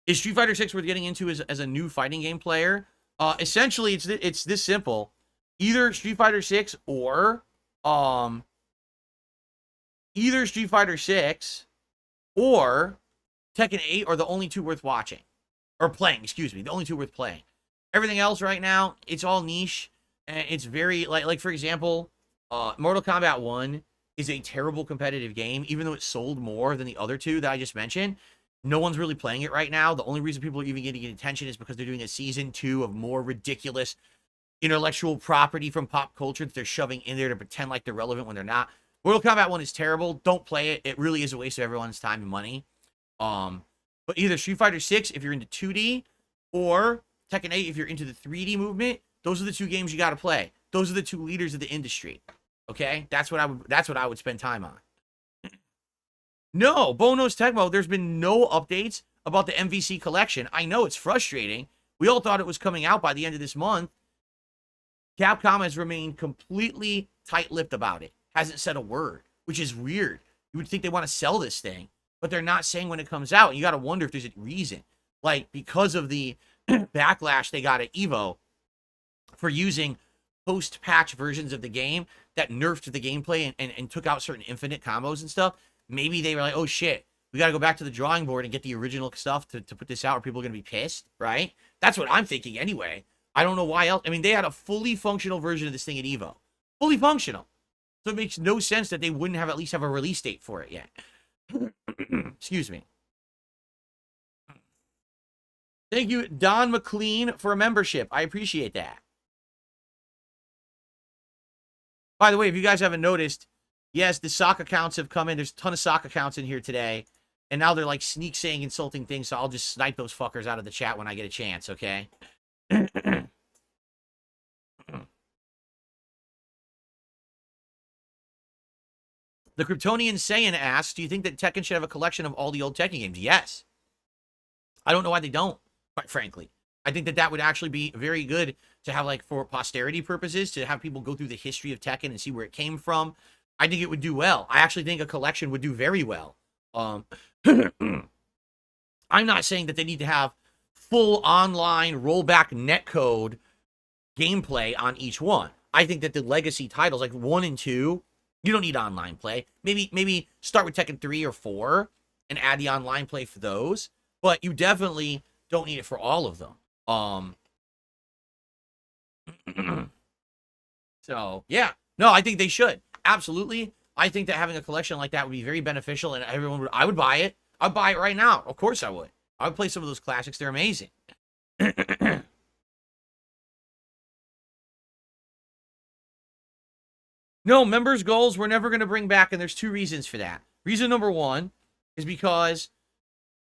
Is Street Fighter 6 worth getting into as a new fighting game player? Essentially, it's this simple. Either Street Fighter 6 or Tekken 8 are the only two worth watching. Or playing, excuse me. The only two worth playing. Everything else right now, it's all niche. And it's very, like for example, Mortal Kombat 1 is a terrible competitive game, even though it sold more than the other two that I just mentioned. No one's really playing it right now. The only reason people are even getting attention is because they're doing a season 2 of more ridiculous intellectual property from pop culture that they're shoving in there to pretend like they're relevant when they're not. Mortal Kombat 1 is terrible. Don't play it. It really is a waste of everyone's time and money. But either Street Fighter 6 if you're into 2D, or Tekken 8 if you're into the 3D movement. Those are the two games you got to play. Those are the two leaders of the industry. Okay? That's what I would spend time on. No, Bono's Tecmo, there's been no updates about the MVC collection. I know it's frustrating. We all thought it was coming out by the end of this month. Capcom has remained completely tight-lipped about it. Hasn't said a word, which is weird. You would think they want to sell this thing, but they're not saying when it comes out. You got to wonder if there's a reason. Like, because of the backlash they got at EVO for using post-patch versions of the game that nerfed the gameplay and took out certain infinite combos and stuff. Maybe they were like, oh shit, we got to go back to the drawing board and get the original stuff to put this out, or people are going to be pissed, right? That's what I'm thinking anyway. I don't know why else. I mean, they had a fully functional version of this thing at EVO. Fully functional. So it makes no sense that they wouldn't have at least have a release date for it yet. Excuse me. Thank you, Don McLean, for a membership. I appreciate that. By the way, if you guys haven't noticed, yes, the sock accounts have come in. There's a ton of sock accounts in here today. And now they're like sneak saying insulting things, so I'll just snipe those fuckers out of the chat when I get a chance, okay? The Kryptonian Saiyan asks, do you think that Tekken should have a collection of all the old Tekken games? Yes. I don't know why they don't, quite frankly. I think that would actually be very good to have, like, for posterity purposes, to have people go through the history of Tekken and see where it came from. I think it would do well. I actually think a collection would do very well. I'm not saying that they need to have full online rollback netcode gameplay on each one. I think that the legacy titles, like 1 and 2, you don't need online play. Maybe start with Tekken 3 or 4 and add the online play for those. But you definitely don't need it for all of them. So, yeah. No, I think they should. Absolutely. I think that having a collection like that would be very beneficial, and I would buy it. I'd buy it right now. Of course I would. I would play some of those classics. They're amazing. No, members' goals we're never going to bring back, and there's two reasons for that. Reason number one is because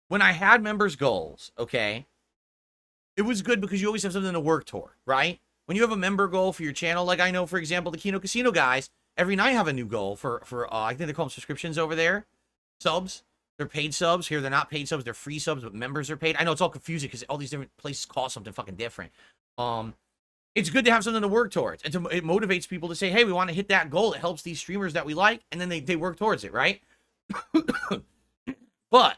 when I had members' goals, okay, it was good because you always have something to work toward, right? When you have a member goal for your channel, like I know, for example, the Kino Casino guys, every night have a new goal for I think they call them subscriptions over there. Subs. They're paid subs. Here, they're not paid subs. They're free subs, but members are paid. I know it's all confusing because all these different places call something fucking different. It's good to have something to work towards. And it motivates people to say, hey, we want to hit that goal. It helps these streamers that we like. And then they work towards it, right? But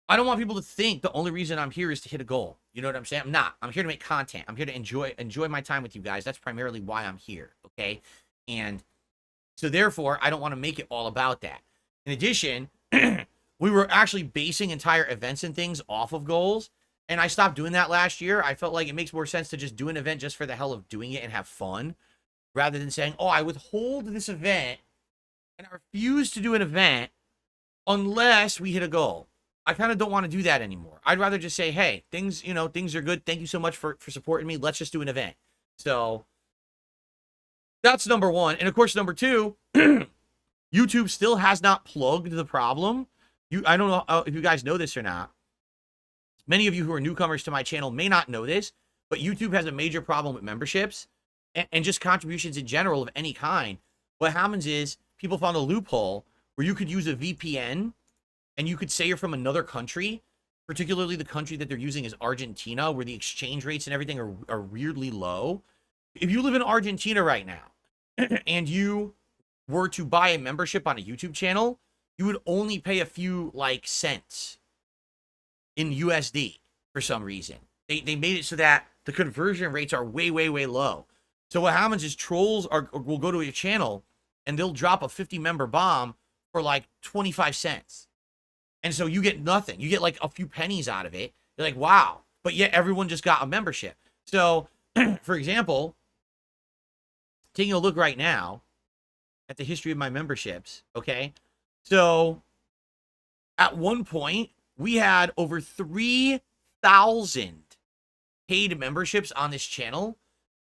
I don't want people to think the only reason I'm here is to hit a goal. You know what I'm saying? I'm not. I'm here to make content. I'm here to enjoy my time with you guys. That's primarily why I'm here, okay? And so therefore, I don't want to make it all about that. In addition, we were actually basing entire events and things off of goals. And I stopped doing that last year. I felt like it makes more sense to just do an event just for the hell of doing it and have fun, rather than saying, oh, I withhold this event and I refuse to do an event unless we hit a goal. I kind of don't want to do that anymore. I'd rather just say, hey, things are good. Thank you so much for supporting me. Let's just do an event. So that's number one. And of course, number two, YouTube still has not plugged the problem. I don't know if you guys know this or not. Many of you who are newcomers to my channel may not know this, but YouTube has a major problem with memberships and just contributions in general of any kind. What happens is people found a loophole where you could use a VPN and you could say you're from another country, particularly the country that they're using is Argentina, where the exchange rates and everything are weirdly low. If you live in Argentina right now and you were to buy a membership on a YouTube channel, you would only pay a few like cents in USD for some reason. They made it so that the conversion rates are way, way, way low. So what happens is trolls will go to your channel and they'll drop a 50-member bomb for like 25 cents. And so you get nothing. You get like a few pennies out of it. You're like, wow. But yet everyone just got a membership. So, for example, taking a look right now at the history of my memberships, okay? So, at one point, we had over 3,000 paid memberships on this channel,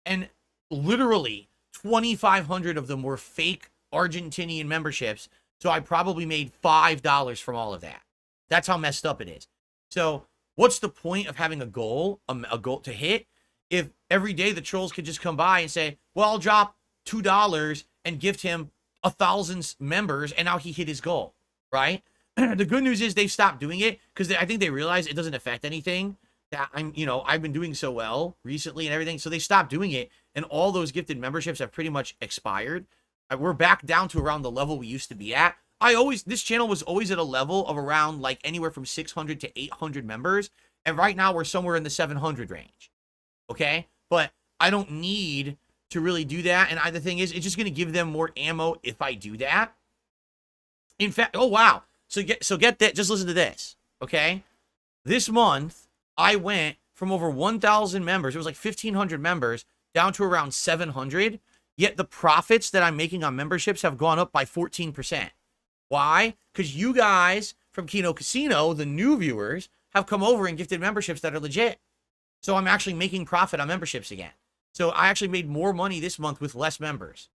and literally 2,500 of them were fake Argentinian memberships, so I probably made $5 from all of that. That's how messed up it is. So, what's the point of having a goal to hit if every day the trolls could just come by and say, well, I'll drop $2 and gift him 1,000 members, and now he hit his goal, right? The good news is they've stopped doing it because I think they realize it doesn't affect anything. That I've been doing so well recently and everything, so they stopped doing it, and all those gifted memberships have pretty much expired. We're back down to around the level we used to be at. This channel was always at a level of around like anywhere from 600 to 800 members, and right now we're somewhere in the 700 range. Okay, but I don't need to really do that, and the thing is, it's just going to give them more ammo if I do that. In fact, oh wow, so get that. Just listen to this, okay? This month I went from over 1,000 members, it was like 1,500 members, down to around 700. Yet the profits that I'm making on memberships have gone up by 14%. Why? Because you guys from Kino Casino, the new viewers, have come over and gifted memberships that are legit. So I'm actually making profit on memberships again. So I actually made more money this month with less members.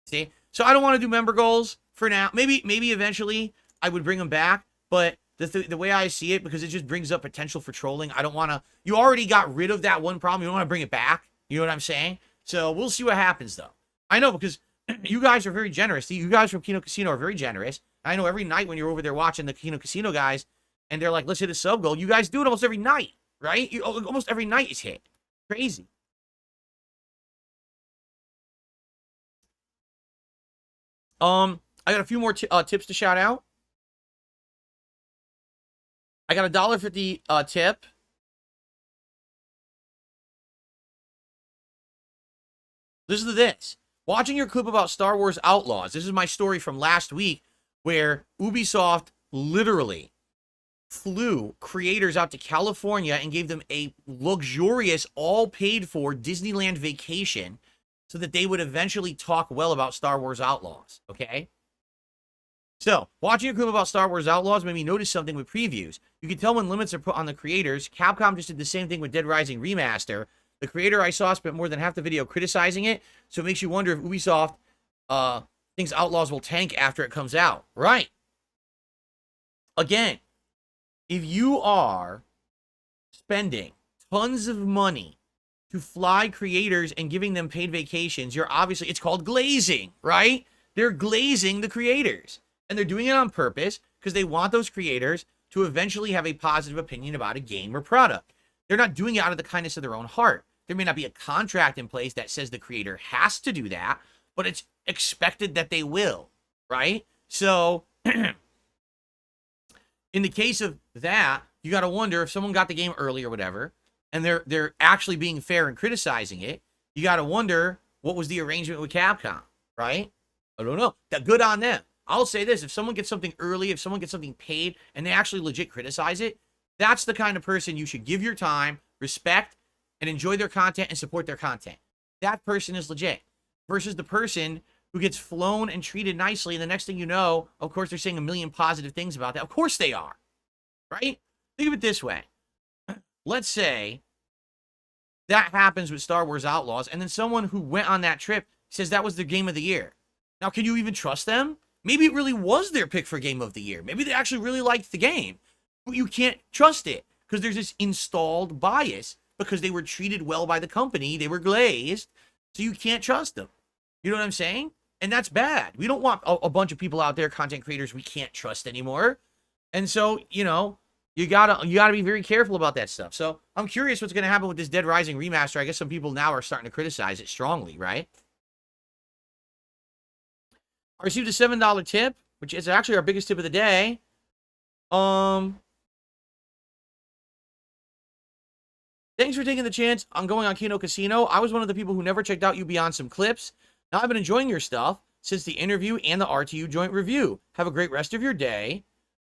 See? So I don't want to do member goals for now. Maybe eventually I would bring them back. But the way I see it, because it just brings up potential for trolling, I don't want to... You already got rid of that one problem. You don't want to bring it back. You know what I'm saying? So we'll see what happens, though. I know, because you guys are very generous. You guys from Kino Casino are very generous. I know every night when you're over there watching the Kino Casino guys, and they're like, let's hit a sub goal. You guys do it almost every night, right? Almost every night is hit. Crazy. I got a few more tips to shout out. I got a $1.50 tip. Listen to this. Watching your clip about Star Wars Outlaws. This is my story from last week where Ubisoft literally flew creators out to California and gave them a luxurious, all paid for Disneyland vacation so that they would eventually talk well about Star Wars Outlaws, okay? So, watching a clip about Star Wars Outlaws made me notice something with previews. You can tell when limits are put on the creators. Capcom just did the same thing with Dead Rising Remaster. The creator I saw spent more than half the video criticizing it, so it makes you wonder if Ubisoft thinks Outlaws will tank after it comes out. Right. Again, if you are spending tons of money to fly creators and giving them paid vacations, you're obviously, it's called glazing, right? They're glazing the creators. And they're doing it on purpose because they want those creators to eventually have a positive opinion about a game or product. They're not doing it out of the kindness of their own heart. There may not be a contract in place that says the creator has to do that, but it's expected that they will, right? So, in the case of that, you got to wonder if someone got the game early or whatever, and they're actually being fair and criticizing it, you got to wonder what was the arrangement with Capcom, right? I don't know. That good on them. I'll say this, if someone gets something early, if someone gets something paid, and they actually legit criticize it, that's the kind of person you should give your time, respect, and enjoy their content and support their content. That person is legit. Versus the person who gets flown and treated nicely, and the next thing you know, of course, they're saying a million positive things about that. Of course they are, right? Think of it this way. Let's say that happens with Star Wars Outlaws, and then someone who went on that trip says that was their game of the year. Now, can you even trust them? Maybe it really was their pick for game of the year. Maybe they actually really liked the game. But you can't trust it because there's this installed bias because they were treated well by the company. They were glazed. So you can't trust them. You know what I'm saying? And that's bad. We don't want a bunch of people out there, content creators we can't trust anymore. And so, you know, you gotta be very careful about that stuff. So I'm curious what's gonna happen with this Dead Rising remaster. I guess some people now are starting to criticize it strongly, right? I received a $7 tip, which is actually our biggest tip of the day. Thanks for taking the chance on going on Kino Casino. I was one of the people who never checked out you beyond some clips. Now I've been enjoying your stuff since the interview and the RTU joint review. Have a great rest of your day.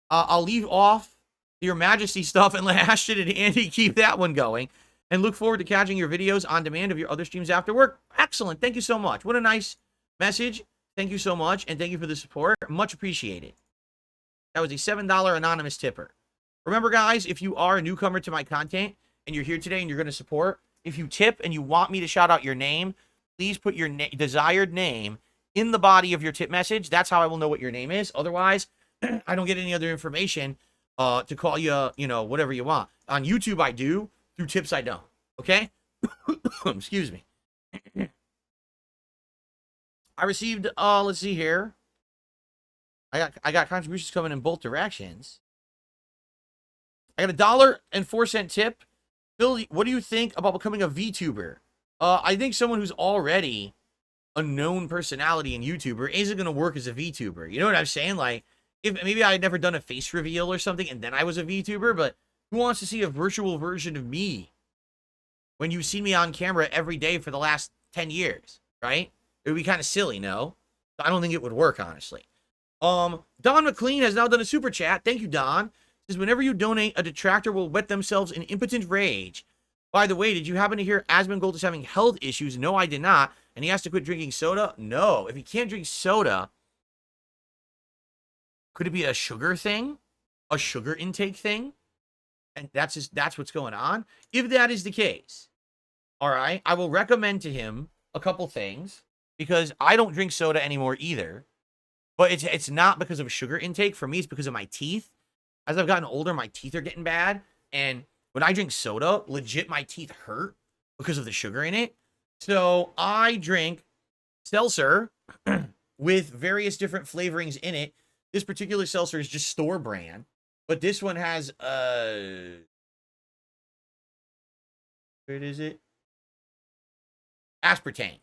I'll leave off your Majesty stuff and let Ashton and Andy keep that one going. And look forward to catching your videos on demand of your other streams after work. Excellent. Thank you so much. What a nice message. Thank you so much. And thank you for the support. Much appreciated. That was a $7 anonymous tipper. Remember, guys, if you are a newcomer to my content and you're here today and you're going to support, if you tip and you want me to shout out your name, please put your desired name in the body of your tip message. That's how I will know what your name is. Otherwise, I don't get any other information to call you, you know, whatever you want. On YouTube, I do. Through tips, I don't. Okay? Excuse me. I received, let's see here. I got contributions coming in both directions. I got $1.04 tip. Bill, what do you think about becoming a VTuber? I think someone who's already a known personality in YouTuber isn't going to work as a VTuber. You know what I'm saying? Like, if maybe I had never done a face reveal or something and then I was a VTuber, but who wants to see a virtual version of me when you see me on camera every day for the last 10 years, right? It would be kind of silly, no? I don't think it would work, honestly. Don McLean has now done a super chat. Thank you, Don. Says, whenever you donate, a detractor will wet themselves in impotent rage. By the way, did you happen to hear Asmongold is having health issues? No, I did not. And he has to quit drinking soda? No. If he can't drink soda, could it be a sugar thing? A sugar intake thing? And that's what's going on? If that is the case, all right, I will recommend to him a couple things because I don't drink soda anymore either. But it's not because of sugar intake. For me, it's because of my teeth. As I've gotten older, my teeth are getting bad. And when I drink soda, legit, my teeth hurt because of the sugar in it. So I drink seltzer with various different flavorings in it. This particular seltzer is just store brand. But this one has, where is it? Aspartame.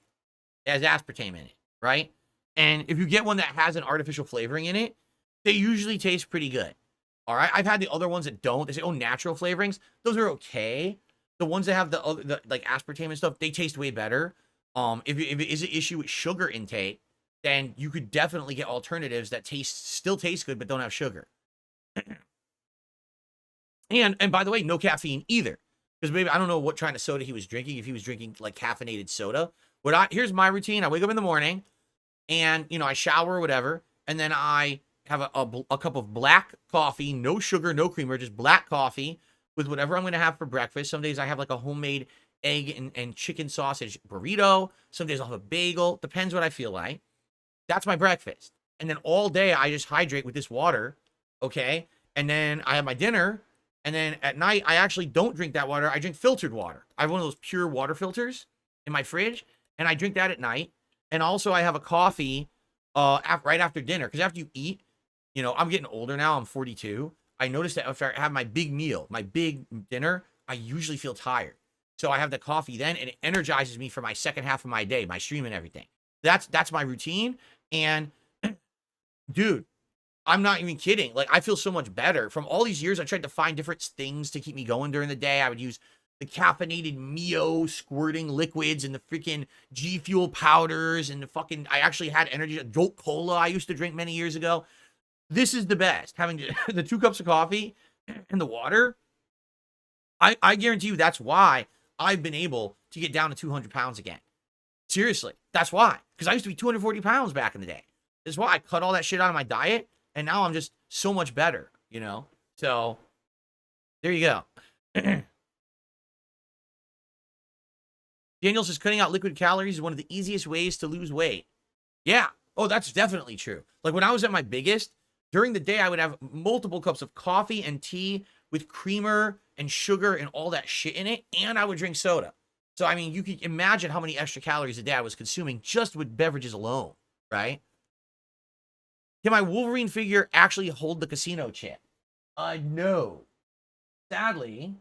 It has aspartame in it, right? And if you get one that has an artificial flavoring in it, they usually taste pretty good. All right. I've had the other ones that don't. They say, oh, natural flavorings. Those are okay. The ones that have the like aspartame and stuff, they taste way better. If it is an issue with sugar intake, then you could definitely get alternatives that still taste good, but don't have sugar. And by the way, no caffeine either. Because maybe I don't know what kind of soda he was drinking. If he was drinking like caffeinated soda. Here's my routine. I wake up in the morning. And, you know, I shower or whatever, and then I have a cup of black coffee, no sugar, no creamer, just black coffee with whatever I'm going to have for breakfast. Some days I have like a homemade egg and chicken sausage burrito. Some days I'll have a bagel. Depends what I feel like. That's my breakfast. And then all day I just hydrate with this water, okay? And then I have my dinner, and then at night I actually don't drink that water. I drink filtered water. I have one of those pure water filters in my fridge, and I drink that at night. And also I have a coffee right after dinner. Because after you eat, you know, I'm getting older now. I'm 42. I noticed that after I have my big meal, my big dinner, I usually feel tired. So I have the coffee then, and it energizes me for my second half of my day, my stream and everything. That's my routine. And, dude, I'm not even kidding. Like, I feel so much better. From all these years, I tried to find different things to keep me going during the day. I would use the caffeinated Mio squirting liquids and the freaking G Fuel powders and the fucking, I actually had energy, Jolt Cola I used to drink many years ago. This is the best. Having the 2 cups of coffee and the water. I guarantee you that's why I've been able to get down to 200 pounds again. Seriously. That's why. Because I used to be 240 pounds back in the day. That's why I cut all that shit out of my diet. And now I'm just so much better, you know? So, there you go. Daniel says, cutting out liquid calories is one of the easiest ways to lose weight. Yeah. Oh, that's definitely true. Like, when I was at my biggest, during the day, I would have multiple cups of coffee and tea with creamer and sugar and all that shit in it, and I would drink soda. So, I mean, you can imagine how many extra calories a day I was consuming just with beverages alone. right? Can my Wolverine figure actually hold the casino chip? No. Sadly,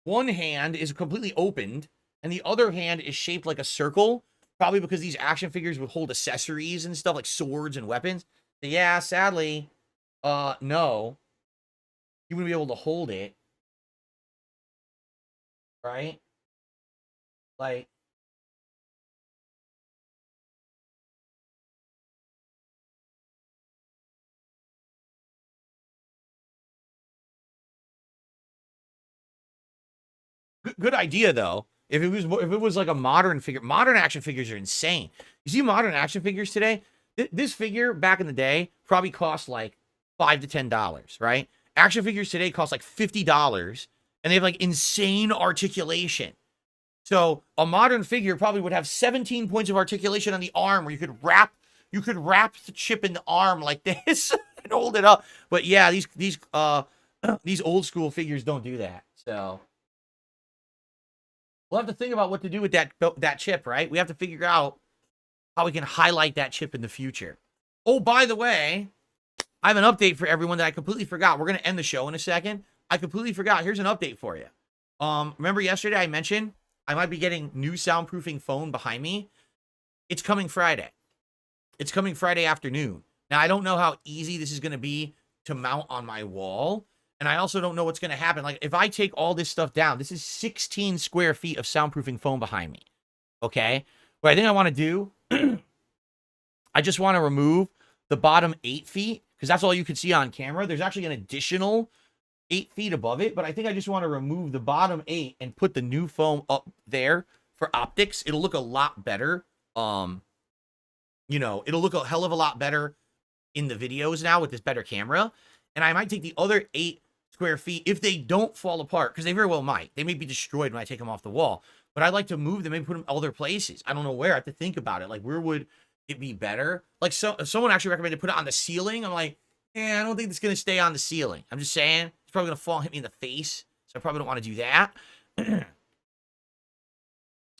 one hand is completely opened, and the other hand is shaped like a circle, probably because these action figures would hold accessories and stuff like swords and weapons. So yeah, sadly, no. You wouldn't be able to hold it, right? Like, good idea though. If it was like a modern figure, modern action figures are insane. You see modern action figures today? This figure back in the day probably cost like $5 to $10, right? Action figures today cost like $50, and they have like insane articulation. So a modern figure probably would have 17 points of articulation on the arm, where you could wrap the chip in the arm like this and hold it up. But yeah, these old school figures don't do that. So we'll have to think about what to do with that chip, right? We have to figure out how we can highlight that chip in the future. Oh, by the way, I have an update for everyone that I completely forgot. We're going to end the show in a second. I completely forgot. Here's an update for you. Remember yesterday I mentioned I might be getting new soundproofing phone behind me? It's coming Friday. It's coming Friday afternoon. Now, I don't know how easy this is going to be to mount on my wall. And I also don't know what's going to happen. Like, if I take all this stuff down, this is 16 square feet of soundproofing foam behind me. Okay? What I think I want to do, I just want to remove the bottom 8 feet, because that's all you can see on camera. There's actually an additional 8 feet above it, but I think I just want to remove the bottom 8 and put the new foam up there for optics. It'll look a lot better. You know, it'll look a hell of a lot better in the videos now with this better camera. And I might take the other 8 square feet, if they don't fall apart, because they very well might. They may be destroyed when I take them off the wall. But I'd like to move them, maybe put them other places. I don't know where. I have to think about it. Like, where would it be better? Like, someone actually recommended put it on the ceiling. I'm like, I don't think it's going to stay on the ceiling. I'm just saying. It's probably going to fall and hit me in the face. So I probably don't want to do that.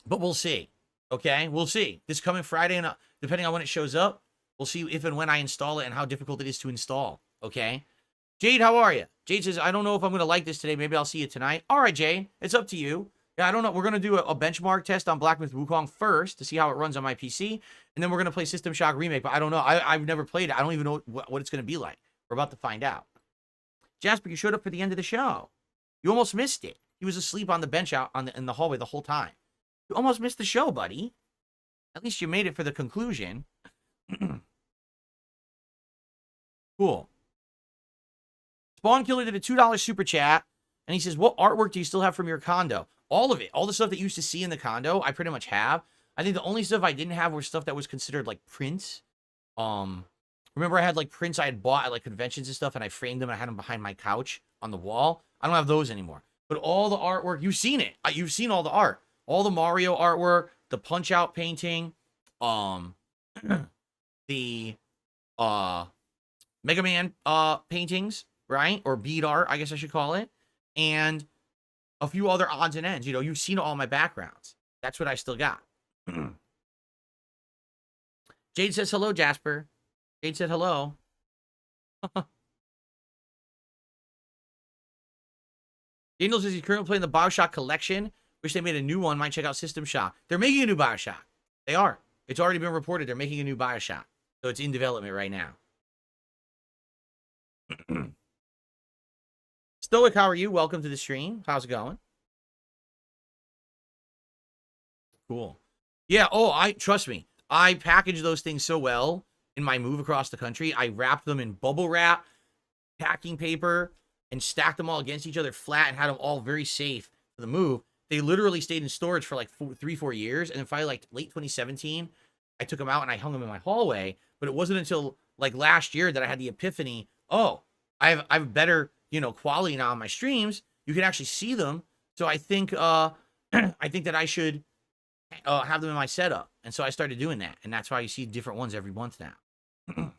But we'll see. Okay? We'll see. This coming Friday, and depending on when it shows up, we'll see if and when I install it and how difficult it is to install. Okay? Jade, how are you? Jade says, I don't know if I'm going to like this today. Maybe I'll see you tonight. All right, Jade. It's up to you. Yeah, I don't know. We're going to do a benchmark test on Black Myth Wukong first to see how it runs on my PC. And then we're going to play System Shock Remake. But I don't know. I've never played it. I don't even know what it's going to be like. We're about to find out. Jasper, you showed up for the end of the show. You almost missed it. He was asleep on the bench out in the hallway the whole time. You almost missed the show, buddy. At least you made it for the conclusion. Cool. Spawn Killer did a $2 super chat, and he says, what artwork do you still have from your condo? All of it. All the stuff that you used to see in the condo, I pretty much have. I think the only stuff I didn't have was stuff that was considered, like, prints. Remember I had, like, prints I had bought at, like, conventions and stuff, and I framed them, and I had them behind my couch on the wall. I don't have those anymore. But all the artwork, you've seen it. You've seen all the art. All the Mario artwork, the Punch-Out painting, the, Mega Man, paintings, right? Or bead art, I guess I should call it. And a few other odds and ends. You know, you've seen all my backgrounds. That's what I still got. Jade says hello, Jasper. Jade said hello. Daniel says he's currently playing the BioShock collection. Wish they made a new one. Might check out System Shock. They're making a new BioShock. They are. It's already been reported. They're making a new BioShock. So it's in development right now. Stoic, how are you? Welcome to the stream. How's it going? Cool. Yeah, trust me. I packaged those things so well in my move across the country. I wrapped them in bubble wrap, packing paper, and stacked them all against each other flat and had them all very safe for the move. They literally stayed in storage for like 3-4 years. And then finally, like late 2017, I took them out and I hung them in my hallway. But it wasn't until like last year that I had the epiphany, oh, I have better, you know, quality now on my streams. You can actually see them. So I think I think that I should have them in my setup. And so I started doing that. And that's why you see different ones every month now.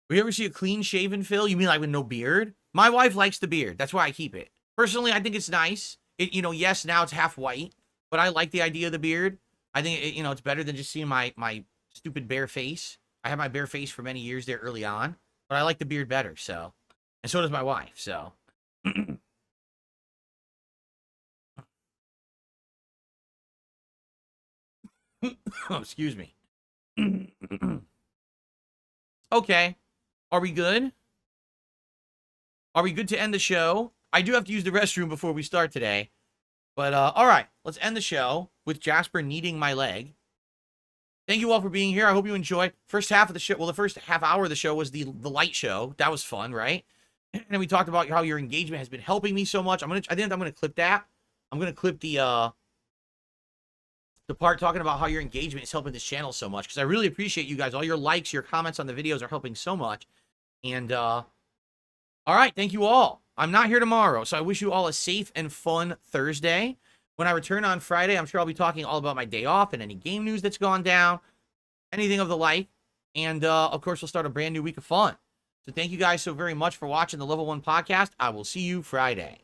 We ever see a clean-shaven Phil? You mean like with no beard? My wife likes the beard. That's why I keep it. Personally, I think it's nice. Yes, now it's half white, but I like the idea of the beard. I think, it's better than just seeing my stupid bare face. I had my bare face for many years there early on, but I like the beard better, so. And so does my wife, so. Oh, excuse me. Okay. Are we good? Are we good to end the show? I do have to use the restroom before we start today. But, all right. Let's end the show with Jasper kneading my leg. Thank you all for being here. I hope you enjoyed. First half of the show, well, the first half hour of the show was the light show. That was fun, right? And then we talked about how your engagement has been helping me so much. I think I'm gonna clip that. I'm gonna clip the part talking about how your engagement is helping this channel so much, because I really appreciate you guys. All your likes, your comments on the videos are helping so much. And all right, thank you all. I'm not here tomorrow, so I wish you all a safe and fun Thursday. When I return on Friday, I'm sure I'll be talking all about my day off and any game news that's gone down, anything of the like. And, of course, we'll start a brand new week of fun. So thank you guys so very much for watching the Level 1 podcast. I will see you Friday.